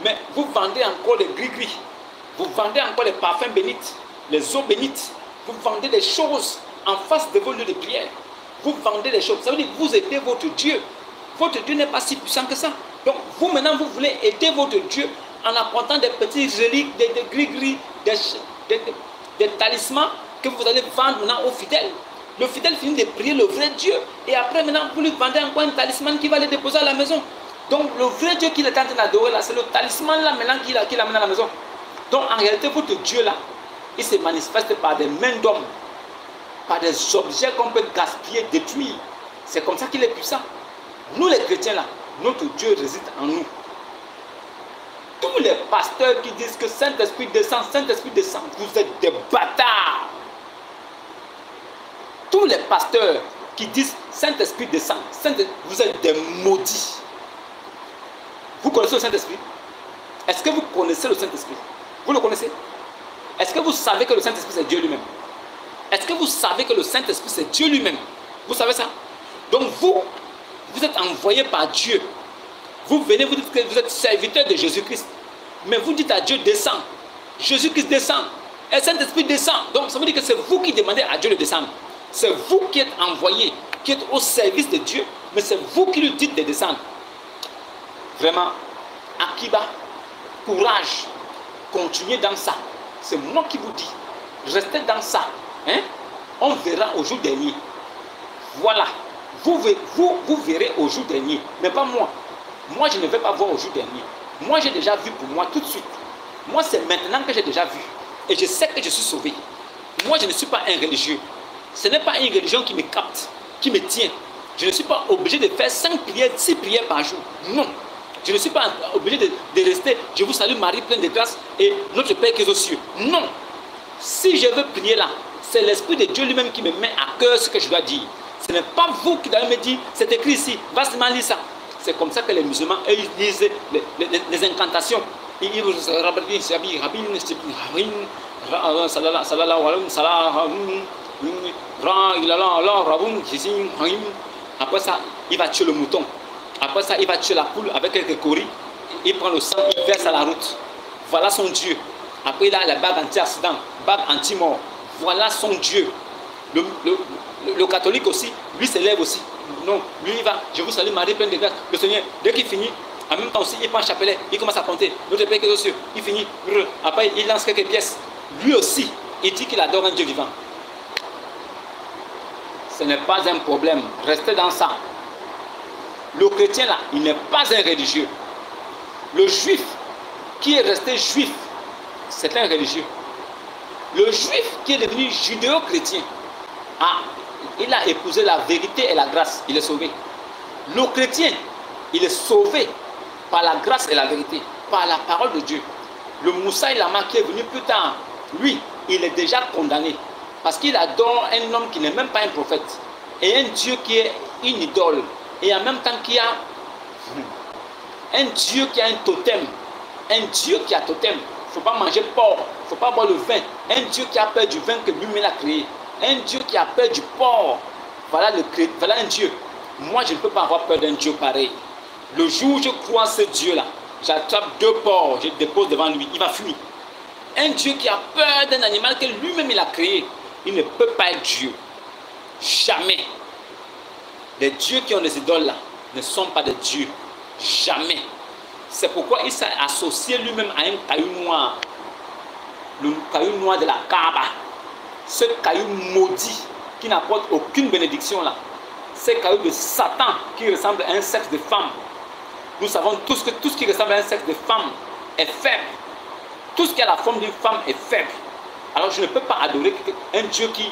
Speaker 1: Mais vous vendez encore les gris-gris. Vous vendez encore les parfums bénites, les eaux bénites. Vous vendez des choses en face de vos lieux de prière. Vous vendez des choses. Ça veut dire que vous aidez votre Dieu. Votre Dieu n'est pas si puissant que ça. Donc, vous maintenant, vous voulez aider votre Dieu en apportant des petits reliques, des gris-gris, des talismans que vous allez vendre maintenant aux fidèles. Le fidèle finit de prier le vrai Dieu. Et après, maintenant, vous lui vendez encore un talisman qui va le déposer à la maison. Donc, le vrai Dieu qu'il est en train d'adorer là, c'est le talisman là maintenant qu'il amène à la maison. Donc, en réalité, votre Dieu là, il se manifeste par des mains d'hommes, par des objets qu'on peut gaspiller, détruire. C'est comme ça qu'il est puissant. Nous les chrétiens là, notre Dieu réside en nous. Tous les pasteurs qui disent que Saint-Esprit descend, vous êtes des bâtards. Tous les pasteurs qui disent Saint-Esprit descend, vous êtes des maudits. Vous connaissez le Saint-Esprit? Est-ce que vous connaissez le Saint-Esprit? Vous le connaissez? Est-ce que vous savez que le Saint-Esprit c'est Dieu lui-même? Est-ce que vous savez que le Saint-Esprit c'est Dieu lui-même? Vous savez ça? Donc vous êtes envoyé par Dieu. Vous venez, vous dites que vous êtes serviteur de Jésus-Christ. Mais vous dites à Dieu descend. Jésus-Christ descend. Et le Saint-Esprit descend. Donc ça veut dire que c'est vous qui demandez à Dieu de descendre. C'est vous qui êtes envoyé, qui êtes au service de Dieu, mais c'est vous qui lui dites de descendre. Vraiment, Akiba, courage, continuez dans ça. C'est moi qui vous dis, restez dans ça. Hein? On verra au jour dernier. Voilà, vous verrez au jour dernier, mais pas moi. Moi, je ne vais pas voir au jour dernier. Moi, j'ai déjà vu pour moi tout de suite. Moi, c'est maintenant que j'ai déjà vu. Et je sais que je suis sauvé. Moi, je ne suis pas un religieux. Ce n'est pas une religion qui me capte, qui me tient. Je ne suis pas obligé de faire 5 prières, 6 prières par jour. Non. Je ne suis pas obligé de rester. Je vous salue Marie, pleine de grâce, et notre Père qui est aux cieux. Non. Si je veux prier là, c'est l'Esprit de Dieu lui-même qui me met à cœur ce que je dois dire. Ce n'est pas vous qui devez me dire, c'est écrit ici, va seulement lire ça. C'est comme ça que les musulmans, eux, ils lisent les incantations. Ils disent, après ça, il va tuer le mouton. Après ça, il va tuer la poule avec quelques coris. Il prend le sang, il verse à la route. Voilà son Dieu. Après, il a la bague anti-accident, bague anti-mort. Voilà son Dieu. Le catholique aussi, lui se lève aussi. Non, lui il va, je vous salue Marie, pleine de grâce. Le Seigneur, dès qu'il finit, en même temps aussi, il prend un chapelet, il commence à compter. Notre Père qui est aux cieux, il finit. Après, il lance quelques pièces. Lui aussi, il dit qu'il adore un Dieu vivant. Ce n'est pas un problème. Restez dans ça. Le chrétien là, il n'est pas un religieux. Le juif qui est resté juif, c'est un religieux. Le juif qui est devenu judéo-chrétien, il a épousé la vérité et la grâce, il est sauvé. Le chrétien, il est sauvé par la grâce et la vérité, par la parole de Dieu. Le Moussa Lama qui est venu plus tard, lui, il est déjà condamné. Parce qu'il adore un homme qui n'est même pas un prophète. Et un Dieu qui est une idole. Et en même temps qu'il y a un Dieu qui a un totem. Un Dieu qui a totem. Il ne faut pas manger porc. Il ne faut pas boire le vin. Un Dieu qui a peur du vin que lui-même a créé. Un Dieu qui a peur du porc. Voilà un Dieu. Moi, je ne peux pas avoir peur d'un Dieu pareil. Le jour où je crois en ce Dieu-là, j'attrape 2 porcs, je dépose devant lui. Il va fuir. Un Dieu qui a peur d'un animal que lui-même il a créé, il ne peut pas être Dieu. Jamais. Les dieux qui ont des idoles là ne sont pas des dieux. Jamais. C'est pourquoi il s'est associé lui-même à un caillou noir. Le caillou noir de la Kaaba. Ce caillou maudit qui n'apporte aucune bénédiction là. Ce caillou de Satan qui ressemble à un sexe de femme. Nous savons tous que tout ce qui ressemble à un sexe de femme est faible. Tout ce qui a la forme d'une femme est faible. Alors je ne peux pas adorer un Dieu qui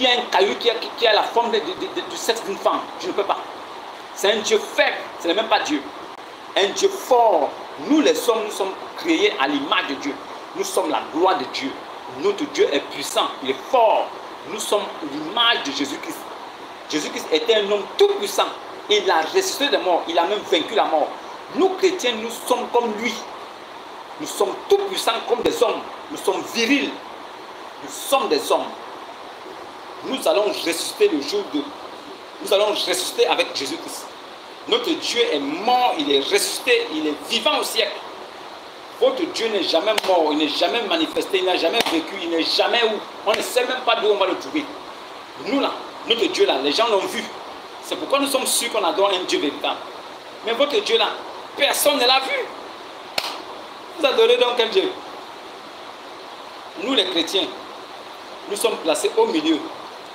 Speaker 1: a un caillou qui a la forme du sexe d'une femme. Je ne peux pas. C'est un Dieu faible. Ce n'est même pas Dieu. Un Dieu fort. Nous les hommes, nous sommes créés à l'image de Dieu. Nous sommes la gloire de Dieu. Notre Dieu est puissant. Il est fort. Nous sommes l'image de Jésus-Christ. Jésus-Christ était un homme tout puissant. Il a ressuscité des morts. Il a même vaincu la mort. Nous, chrétiens, nous sommes comme lui. Nous sommes tout puissants comme des hommes. Nous sommes virils. Nous sommes des hommes. Nous allons ressusciter le jour de... Nous allons ressusciter avec Jésus-Christ. Notre Dieu est mort, il est ressuscité, il est vivant au siècle. Votre Dieu n'est jamais mort, il n'est jamais manifesté, il n'a jamais vécu, il n'est jamais où. On ne sait même pas d'où on va le trouver. Nous là, notre Dieu là, les gens l'ont vu. C'est pourquoi nous sommes sûrs qu'on adore un Dieu véritable. Mais votre Dieu là, personne ne l'a vu. Vous adorez donc quel Dieu? Nous les chrétiens, nous sommes placés au milieu.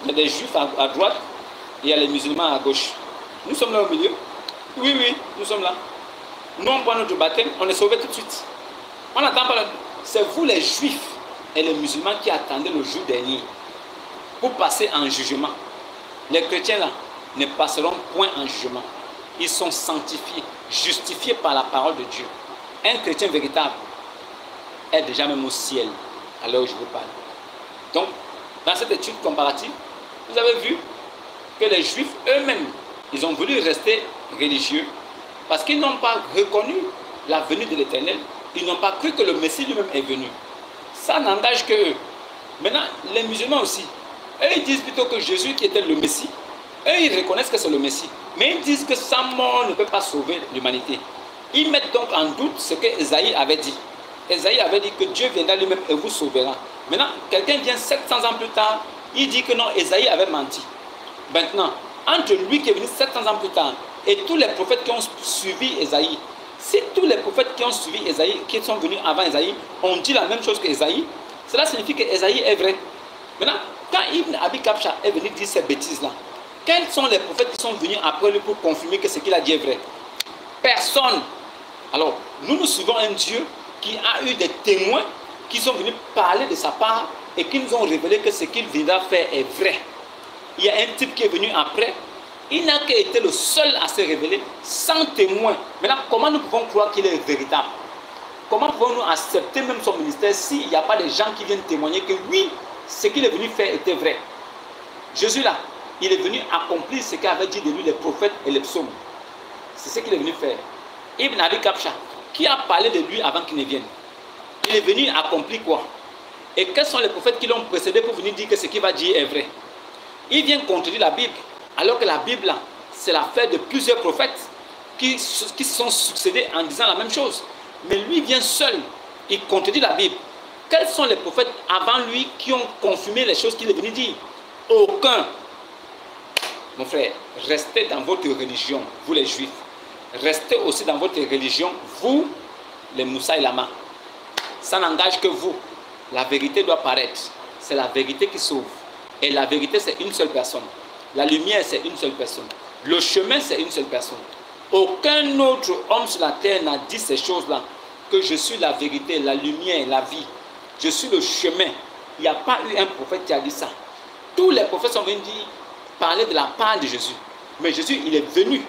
Speaker 1: Il y a des juifs à droite et il y a les musulmans à gauche. Nous sommes là au milieu. Oui, oui, nous sommes là. Nous on prend notre baptême, on est sauvés tout de suite. On n'attend pas. C'est vous les juifs et les musulmans qui attendez le jour dernier pour passer en jugement. Les chrétiens là ne passeront point en jugement. Ils sont sanctifiés, justifiés par la parole de Dieu. Un chrétien véritable est déjà même au ciel à l'heure où je vous parle. Donc, dans cette étude comparative, vous avez vu que les juifs eux-mêmes, ils ont voulu rester religieux parce qu'ils n'ont pas reconnu la venue de l'Éternel. Ils n'ont pas cru que le Messie lui-même est venu. Ça n'engage que eux. Maintenant, les musulmans aussi, eux ils disent plutôt que Jésus qui était le Messie, eux ils reconnaissent que c'est le Messie. Mais ils disent que sa mort ne peut pas sauver l'humanité. Ils mettent donc en doute ce que Ésaïe avait dit. Ésaïe avait dit que Dieu viendra lui-même et vous sauvera. Maintenant, quelqu'un vient 700 ans plus tard, il dit que non, Ésaïe avait menti. Maintenant, entre lui qui est venu 700 ans plus tard et tous les prophètes qui ont suivi Ésaïe, si tous les prophètes qui ont suivi Ésaïe, qui sont venus avant Ésaïe, ont dit la même chose qu'Ésaïe, cela signifie que Ésaïe est vrai. Maintenant, quand Ibn Abi Kabsha est venu dire ces bêtises-là, quels sont les prophètes qui sont venus après lui pour confirmer que ce qu'il a dit est vrai? Personne. Alors, nous suivons un Dieu qui a eu des témoins qui sont venus parler de sa part et qui nous ont révélé que ce qu'il viendra faire est vrai. Il y a un type qui est venu après, il n'a qu'à le seul à se révéler sans témoin. Maintenant, comment nous pouvons croire qu'il est véritable? Comment pouvons-nous accepter même son ministère s'il n'y a pas de gens qui viennent témoigner que oui, ce qu'il est venu faire était vrai? Jésus là, il est venu accomplir ce qu'avaient dit de lui les prophètes et les psaumes. C'est ce qu'il est venu faire. Ibn Abi Kabsha, qui a parlé de lui avant qu'il ne vienne, il est venu accomplir quoi? Et quels sont les prophètes qui l'ont précédé pour venir dire que ce qu'il va dire est vrai? Il vient contredire la Bible, alors que la Bible, c'est l'affaire de plusieurs prophètes qui se sont succédés en disant la même chose. Mais lui vient seul, il contredit la Bible. Quels sont les prophètes avant lui qui ont confirmé les choses qu'il est venu dire? Aucun. Mon frère, restez dans votre religion, vous les juifs. Restez aussi dans votre religion, vous, les Moussa et Lama. Ça n'engage que vous. La vérité doit paraître. C'est la vérité qui sauve. Et la vérité, c'est une seule personne. La lumière, c'est une seule personne. Le chemin, c'est une seule personne. Aucun autre homme sur la terre n'a dit ces choses-là. Que je suis la vérité, la lumière, la vie. Je suis le chemin. Il n'y a pas eu un prophète qui a dit ça. Tous les prophètes sont venus parler de la part de Jésus. Mais Jésus, il est venu.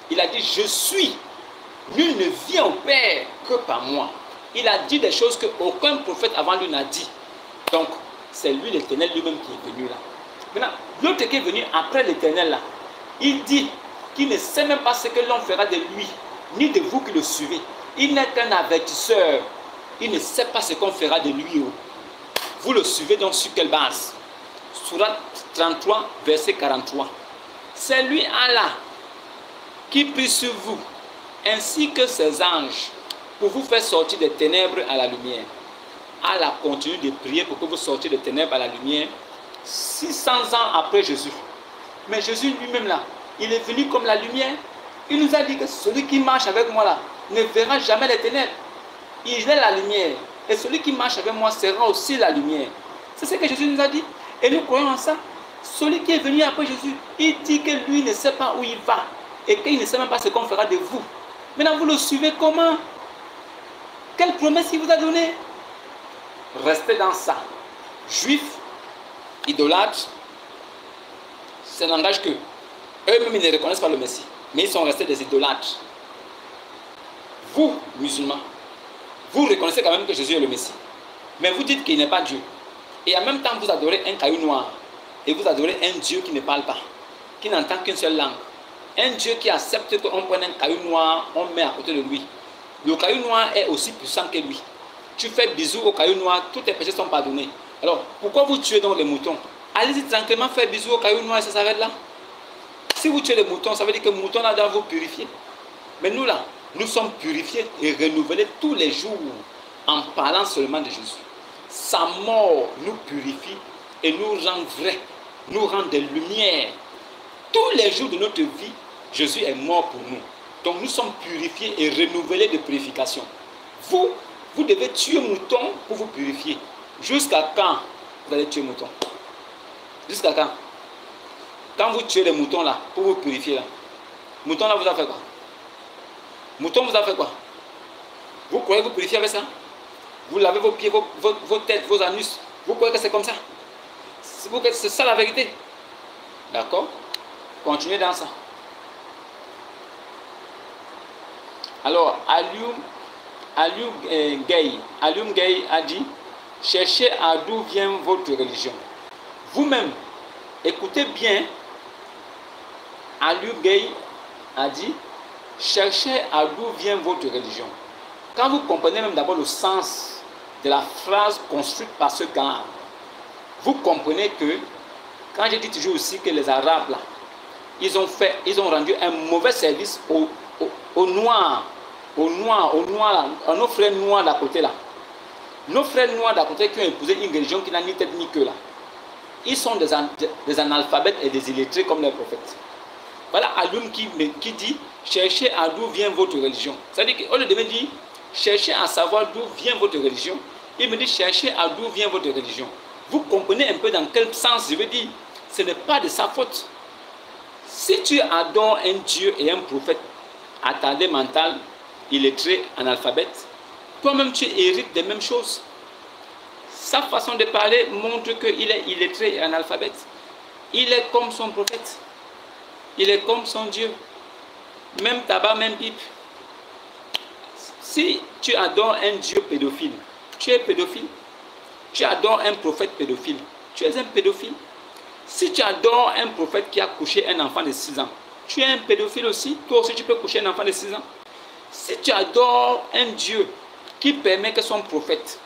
Speaker 1: Il a dit, je suis. Nul ne vient au Père que par moi. Il a dit des choses qu'aucun prophète avant lui n'a dit. Donc, c'est lui l'Éternel lui-même qui est venu là. Maintenant, l'autre qui est venu après l'Éternel là, il dit qu'il ne sait même pas ce que l'on fera de lui, ni de vous qui le suivez. Il n'est qu'un avertisseur. Il ne sait pas ce qu'on fera de lui. Vous le suivez donc sur quelle base? Sourate 33, verset 43. C'est lui, Allah, qui prie sur vous, ainsi que ses anges, pour vous faire sortir des ténèbres à la lumière. Allah continue de prier pour que vous sortiez des ténèbres à la lumière 600 ans après Jésus. Mais Jésus lui-même là, il est venu comme la lumière. Il nous a dit que celui qui marche avec moi là ne verra jamais les ténèbres. Il est la lumière. Et celui qui marche avec moi sera aussi la lumière. C'est ce que Jésus nous a dit. Et nous croyons en ça. Celui qui est venu après Jésus, il dit que lui ne sait pas où il va. Et qu'il ne sait même pas ce qu'on fera de vous. Maintenant, vous le suivez comment? Quelle promesse il vous a donnée? Restez dans ça. Juifs, idolâtres, ça n'engage que eux-mêmes ils ne reconnaissent pas le Messie. Mais ils sont restés des idolâtres. Vous, musulmans, vous reconnaissez quand même que Jésus est le Messie. Mais vous dites qu'il n'est pas Dieu. Et en même temps, vous adorez un caillou noir. et vous adorez un Dieu qui ne parle pas, qui n'entend qu'une seule langue. Un Dieu qui accepte qu'on prenne un caillou noir, on met à côté de lui. Le caillou noir est aussi puissant que lui. Tu fais bisous au caillou noir, tous tes péchés sont pardonnés. Alors, pourquoi vous tuez donc les moutons? Allez-y tranquillement faire bisous au caillou noir et ça s'arrête là. Si vous tuez les moutons, ça veut dire que le mouton là doit vous purifier. Mais nous là, nous sommes purifiés et renouvelés tous les jours en parlant seulement de Jésus. Sa mort nous purifie et nous rend vrais, nous rend des lumières. Tous les jours de notre vie, Jésus est mort pour nous. Donc nous sommes purifiés et renouvelés de purification. Vous devez tuer mouton pour vous purifier. Jusqu'à quand vous allez tuer mouton? Jusqu'à quand? Quand vous tuez les moutons là, pour vous purifier là, mouton là vous a fait quoi? Mouton vous a fait quoi? Vous croyez vous purifier avec ça? Vous lavez vos pieds, vos têtes, vos anus. Vous croyez que c'est comme ça? C'est ça la vérité. D'accord? Continuez dans ça. Alors, Alium Gay a dit, cherchez à d'où vient votre religion. Vous-même, écoutez bien, Alium Gay a dit, cherchez à d'où vient votre religion. Quand vous comprenez même d'abord le sens de la phrase construite par ce gars, vous comprenez que, quand je dis toujours aussi que les Arabes là, ils ont rendu un mauvais service aux Noirs, à nos frères noirs d'à côté là. Nos frères noirs d'à côté qui ont épousé une religion qui n'a ni tête ni queue là. Ils sont des analphabètes et des illettrés comme les prophètes. Voilà Alioum qui dit, cherchez à d'où vient votre religion. C'est-à-dire qu'au lieu de me dire, cherchez à savoir d'où vient votre religion, il me dit, cherchez à d'où vient votre religion. Vous comprenez un peu dans quel sens je veux dire, ce n'est pas de sa faute. Si tu adores un Dieu et un prophète attardé mental, illettré, analphabète, toi-même tu hérites des mêmes choses. Sa façon de parler montre qu'il est illettré et analphabète. Il est comme son prophète. Il est comme son Dieu. Même tabac, même pipe. Si tu adores un Dieu pédophile, tu es pédophile. Tu adores un prophète pédophile, tu es un pédophile. Si tu adores un prophète qui a couché un enfant de 6 ans, tu es un pédophile aussi. Toi aussi, tu peux coucher un enfant de 6 ans. Si tu adores un Dieu qui permet que son prophète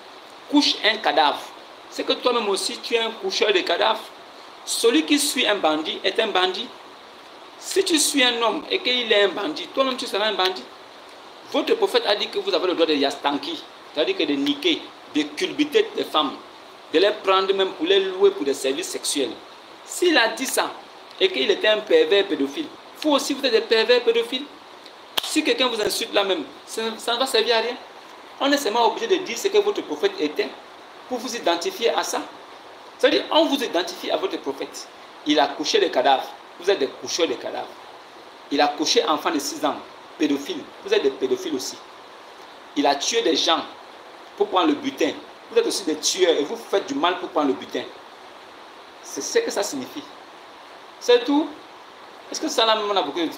Speaker 1: couche un cadavre, c'est que toi-même aussi, tu es un coucheur de cadavres. Celui qui suit un bandit est un bandit. Si tu suis un homme et qu'il est un bandit, toi-même tu seras un bandit. Votre prophète a dit que vous avez le droit de yastanki, c'est-à-dire que de niquer, de culbuter des femmes, de les prendre même pour les louer pour des services sexuels. S'il a dit ça et qu'il était un pervers pédophile, vous aussi vous êtes des pervers pédophiles. Si quelqu'un vous insulte là même, ça ne va servir à rien. On est seulement obligé de dire ce que votre prophète était pour vous identifier à ça. C'est-à-dire, on vous identifie à votre prophète. Il a couché les cadavres. Vous êtes des coucheurs de cadavres. Il a couché un enfant de 6 ans, pédophile. Vous êtes des pédophiles aussi. Il a tué des gens pour prendre le butin. Vous êtes aussi des tueurs et vous faites du mal pour prendre le butin. C'est ce que ça signifie. C'est tout. Est-ce que ça là même on a beaucoup de...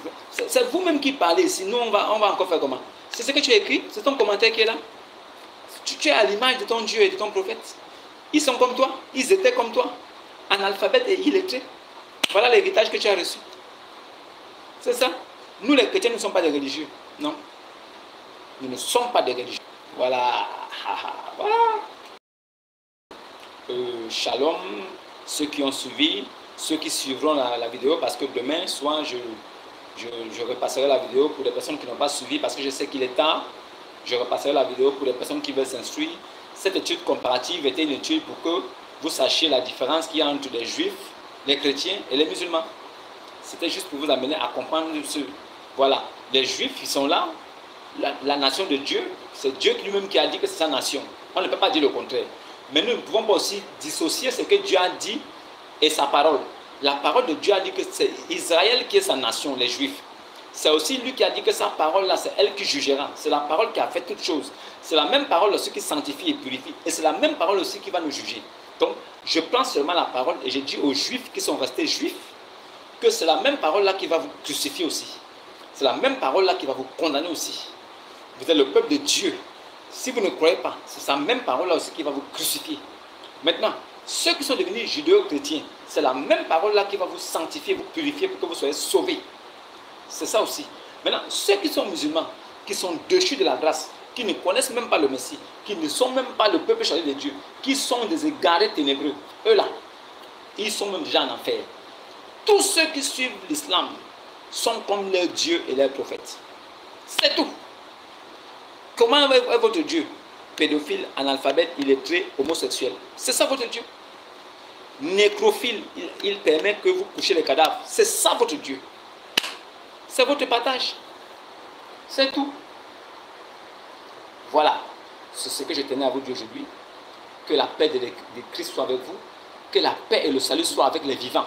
Speaker 1: C'est vous-même qui parlez ici. Nous, on va encore faire comment? C'est ce que tu as écrit. C'est ton commentaire qui est là. Tu es à l'image de ton Dieu et de ton prophète. Ils sont comme toi. Ils étaient comme toi. Analphabètes et illettrés. Voilà l'héritage que tu as reçu. C'est ça. Nous, les chrétiens, ne sommes pas des religieux. Non. Nous ne sommes pas des religieux. Voilà. Voilà. Shalom. Ceux qui ont suivi, ceux qui suivront la vidéo, parce que demain soir, je repasserai la vidéo pour les personnes qui n'ont pas suivi, parce que je sais qu'il est tard. Je repasserai la vidéo pour les personnes qui veulent s'instruire. Cette étude comparative était une étude pour que vous sachiez la différence qu'il y a entre les juifs, les chrétiens et les musulmans. C'était juste pour vous amener à comprendre ce... Voilà, les juifs, ils sont là. La nation de Dieu, c'est Dieu lui-même qui a dit que c'est sa nation. On ne peut pas dire le contraire. Mais nous ne pouvons pas aussi dissocier ce que Dieu a dit et sa parole. La parole de Dieu a dit que c'est Israël qui est sa nation, les juifs. C'est aussi lui qui a dit que sa parole là, c'est elle qui jugera. C'est la parole qui a fait toutes choses. C'est la même parole aussi qui sanctifie et purifie. Et c'est la même parole aussi qui va nous juger. Donc, je prends seulement la parole et je dis aux juifs qui sont restés juifs que c'est la même parole là qui va vous crucifier aussi. C'est la même parole là qui va vous condamner aussi. Vous êtes le peuple de Dieu. Si vous ne croyez pas, c'est sa même parole là aussi qui va vous crucifier. Maintenant, ceux qui sont devenus judéo-chrétiens, C'est la même parole-là qui va vous sanctifier, vous purifier pour que vous soyez sauvés. C'est ça aussi. Maintenant, ceux qui sont musulmans, qui sont déchus de la grâce, qui ne connaissent même pas le Messie, qui ne sont même pas le peuple choisi de Dieu, qui sont des égarés ténébreux, eux-là, ils sont même déjà en enfer. Tous ceux qui suivent l'islam sont comme leurs dieux et leurs prophètes. C'est tout. Comment est votre Dieu? Pédophile, analphabète, illettré, homosexuel. C'est ça votre Dieu. Nécrophile, il permet que vous couchiez les cadavres. C'est ça votre Dieu. C'est votre partage. C'est tout. Voilà. C'est ce que je tenais à vous dire aujourd'hui. Que la paix de Christ soit avec vous. Que la paix et le salut soient avec les vivants.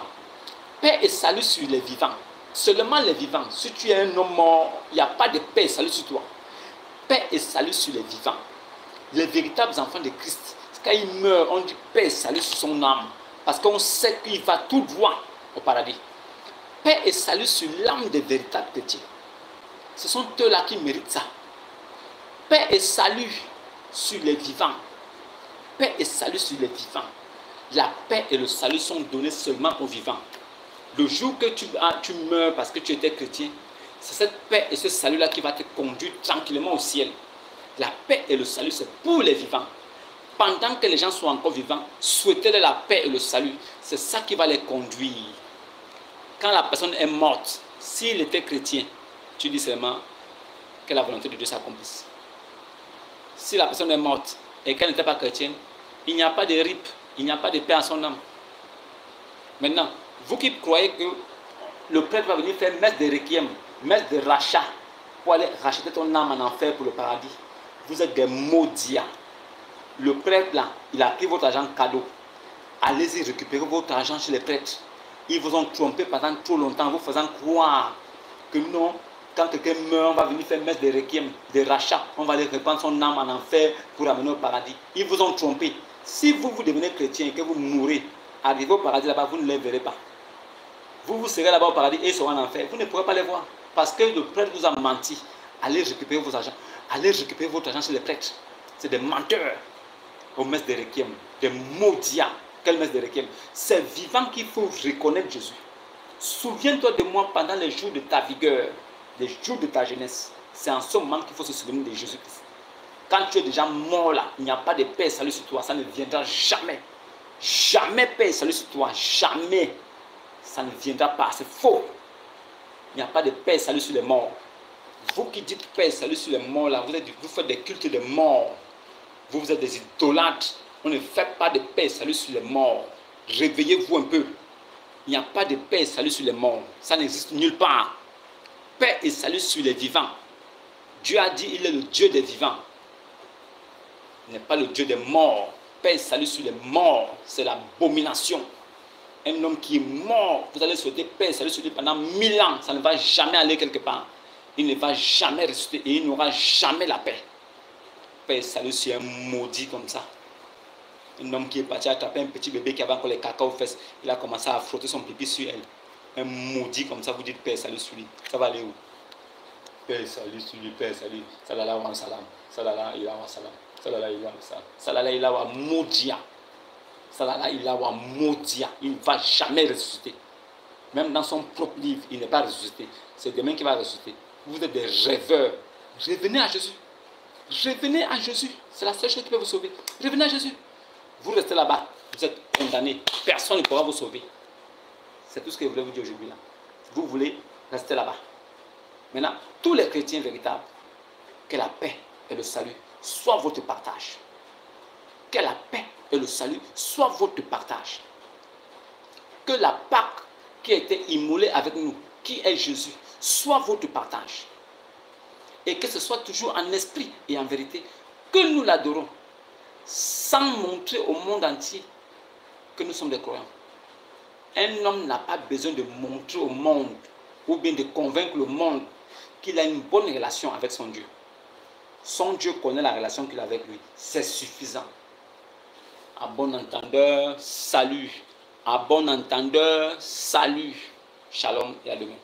Speaker 1: Paix et salut sur les vivants. Seulement les vivants. Si tu es un homme mort, il n'y a pas de paix et salut sur toi. Paix et salut sur les vivants. Les véritables enfants de Christ, quand ils meurent, on dit paix et salut sur son âme. Parce qu'on sait qu'il va tout droit au paradis. Paix et salut sur l'âme des véritables chrétiens. Ce sont eux-là qui méritent ça. Paix et salut sur les vivants. Paix et salut sur les vivants. La paix et le salut sont donnés seulement aux vivants. Le jour que tu meurs parce que tu étais chrétien, c'est cette paix et ce salut-là qui va te conduire tranquillement au ciel. La paix et le salut, c'est pour les vivants. Pendant que les gens sont encore vivants, souhaitez la paix et le salut. C'est ça qui va les conduire. Quand la personne est morte, s'il était chrétien, tu dis seulement que la volonté de Dieu s'accomplisse. Si la personne est morte et qu'elle n'était pas chrétienne, il n'y a pas de rip, il n'y a pas de paix à son âme. Maintenant, vous qui croyez que le prêtre va venir faire messe de requiem, messe de rachat, pour aller racheter ton âme en enfer pour le paradis, vous êtes des maudits. Le prêtre là, il a pris votre argent cadeau. Allez-y récupérer votre argent chez les prêtres. Ils vous ont trompé pendant trop longtemps, vous faisant croire que non, quand quelqu'un meurt, on va venir faire messe de requiem, de rachat, on va aller répandre son âme en enfer pour amener au paradis. Ils vous ont trompé. Si vous devenez chrétien et que vous mourrez, arrivez au paradis là-bas, vous ne les verrez pas. Vous serez là-bas au paradis et ils seront en enfer. Vous ne pourrez pas les voir. Parce que le prêtre vous a menti. Allez récupérer vos argent. Allez récupérer votre argent chez les prêtres. C'est des menteurs. Aux messes de requiem. Des maudits. Quelle messe de requiem? C'est vivant qu'il faut reconnaître Jésus. Souviens-toi de moi pendant les jours de ta vigueur, les jours de ta jeunesse. C'est en ce moment qu'il faut se souvenir de Jésus-Christ. Quand tu es déjà mort là, il n'y a pas de paix et salut sur toi. Ça ne viendra jamais. Jamais paix et salut sur toi. Jamais. Ça ne viendra pas. C'est faux. Il n'y a pas de paix et salut sur les morts. Vous qui dites paix et salut sur les morts là, vous faites des cultes de morts. Vous êtes des idolâtres. On ne fait pas de paix et salut sur les morts. Réveillez-vous un peu. Il n'y a pas de paix et salut sur les morts. Ça n'existe nulle part. Paix et salut sur les vivants. Dieu a dit il est le Dieu des vivants. Il n'est pas le Dieu des morts. Paix et salut sur les morts. C'est l'abomination. Un homme qui est mort, vous allez souhaiter paix et salut sur lui pendant 1000 ans. Ça ne va jamais aller quelque part. Il ne va jamais ressusciter et il n'aura jamais la paix. Paix et salut sur un maudit comme ça. Un homme qui est parti attraper un petit bébé qui avait encore les caca aux fesses. Il a commencé à frotter son pipi sur elle. Un maudit comme ça, vous dites paix et salut sur lui. Ça va aller où? Paix et salut sur lui, paix et salut. Salala wa salam. Salala ila wa salam. Salala ila wa salam. Salala ila wa maudia. Salala ila wa maudia. Il ne va jamais ressusciter. Même dans son propre livre, il n'est pas ressuscité. C'est demain qu'il va ressusciter. Vous êtes des rêveurs. Revenez à Jésus. Revenez à Jésus. C'est la seule chose qui peut vous sauver. Revenez à Jésus. Vous restez là-bas. Vous êtes condamnés. Personne ne pourra vous sauver. C'est tout ce que je voulais vous dire aujourd'hui. Là. Vous voulez rester là-bas. Maintenant, tous les chrétiens véritables, que la paix et le salut soient votre partage. Que la paix et le salut soient votre partage. Que la Pâque qui a été immolée avec nous, qui est Jésus, soit votre partage. Et que ce soit toujours en esprit et en vérité que nous l'adorons, sans montrer au monde entier que nous sommes des croyants. Un homme n'a pas besoin de montrer au monde ou bien de convaincre le monde qu'il a une bonne relation avec son Dieu. Son Dieu connaît la relation qu'il a avec lui. C'est suffisant. À bon entendeur, salut. À bon entendeur, salut. Shalom et à demain.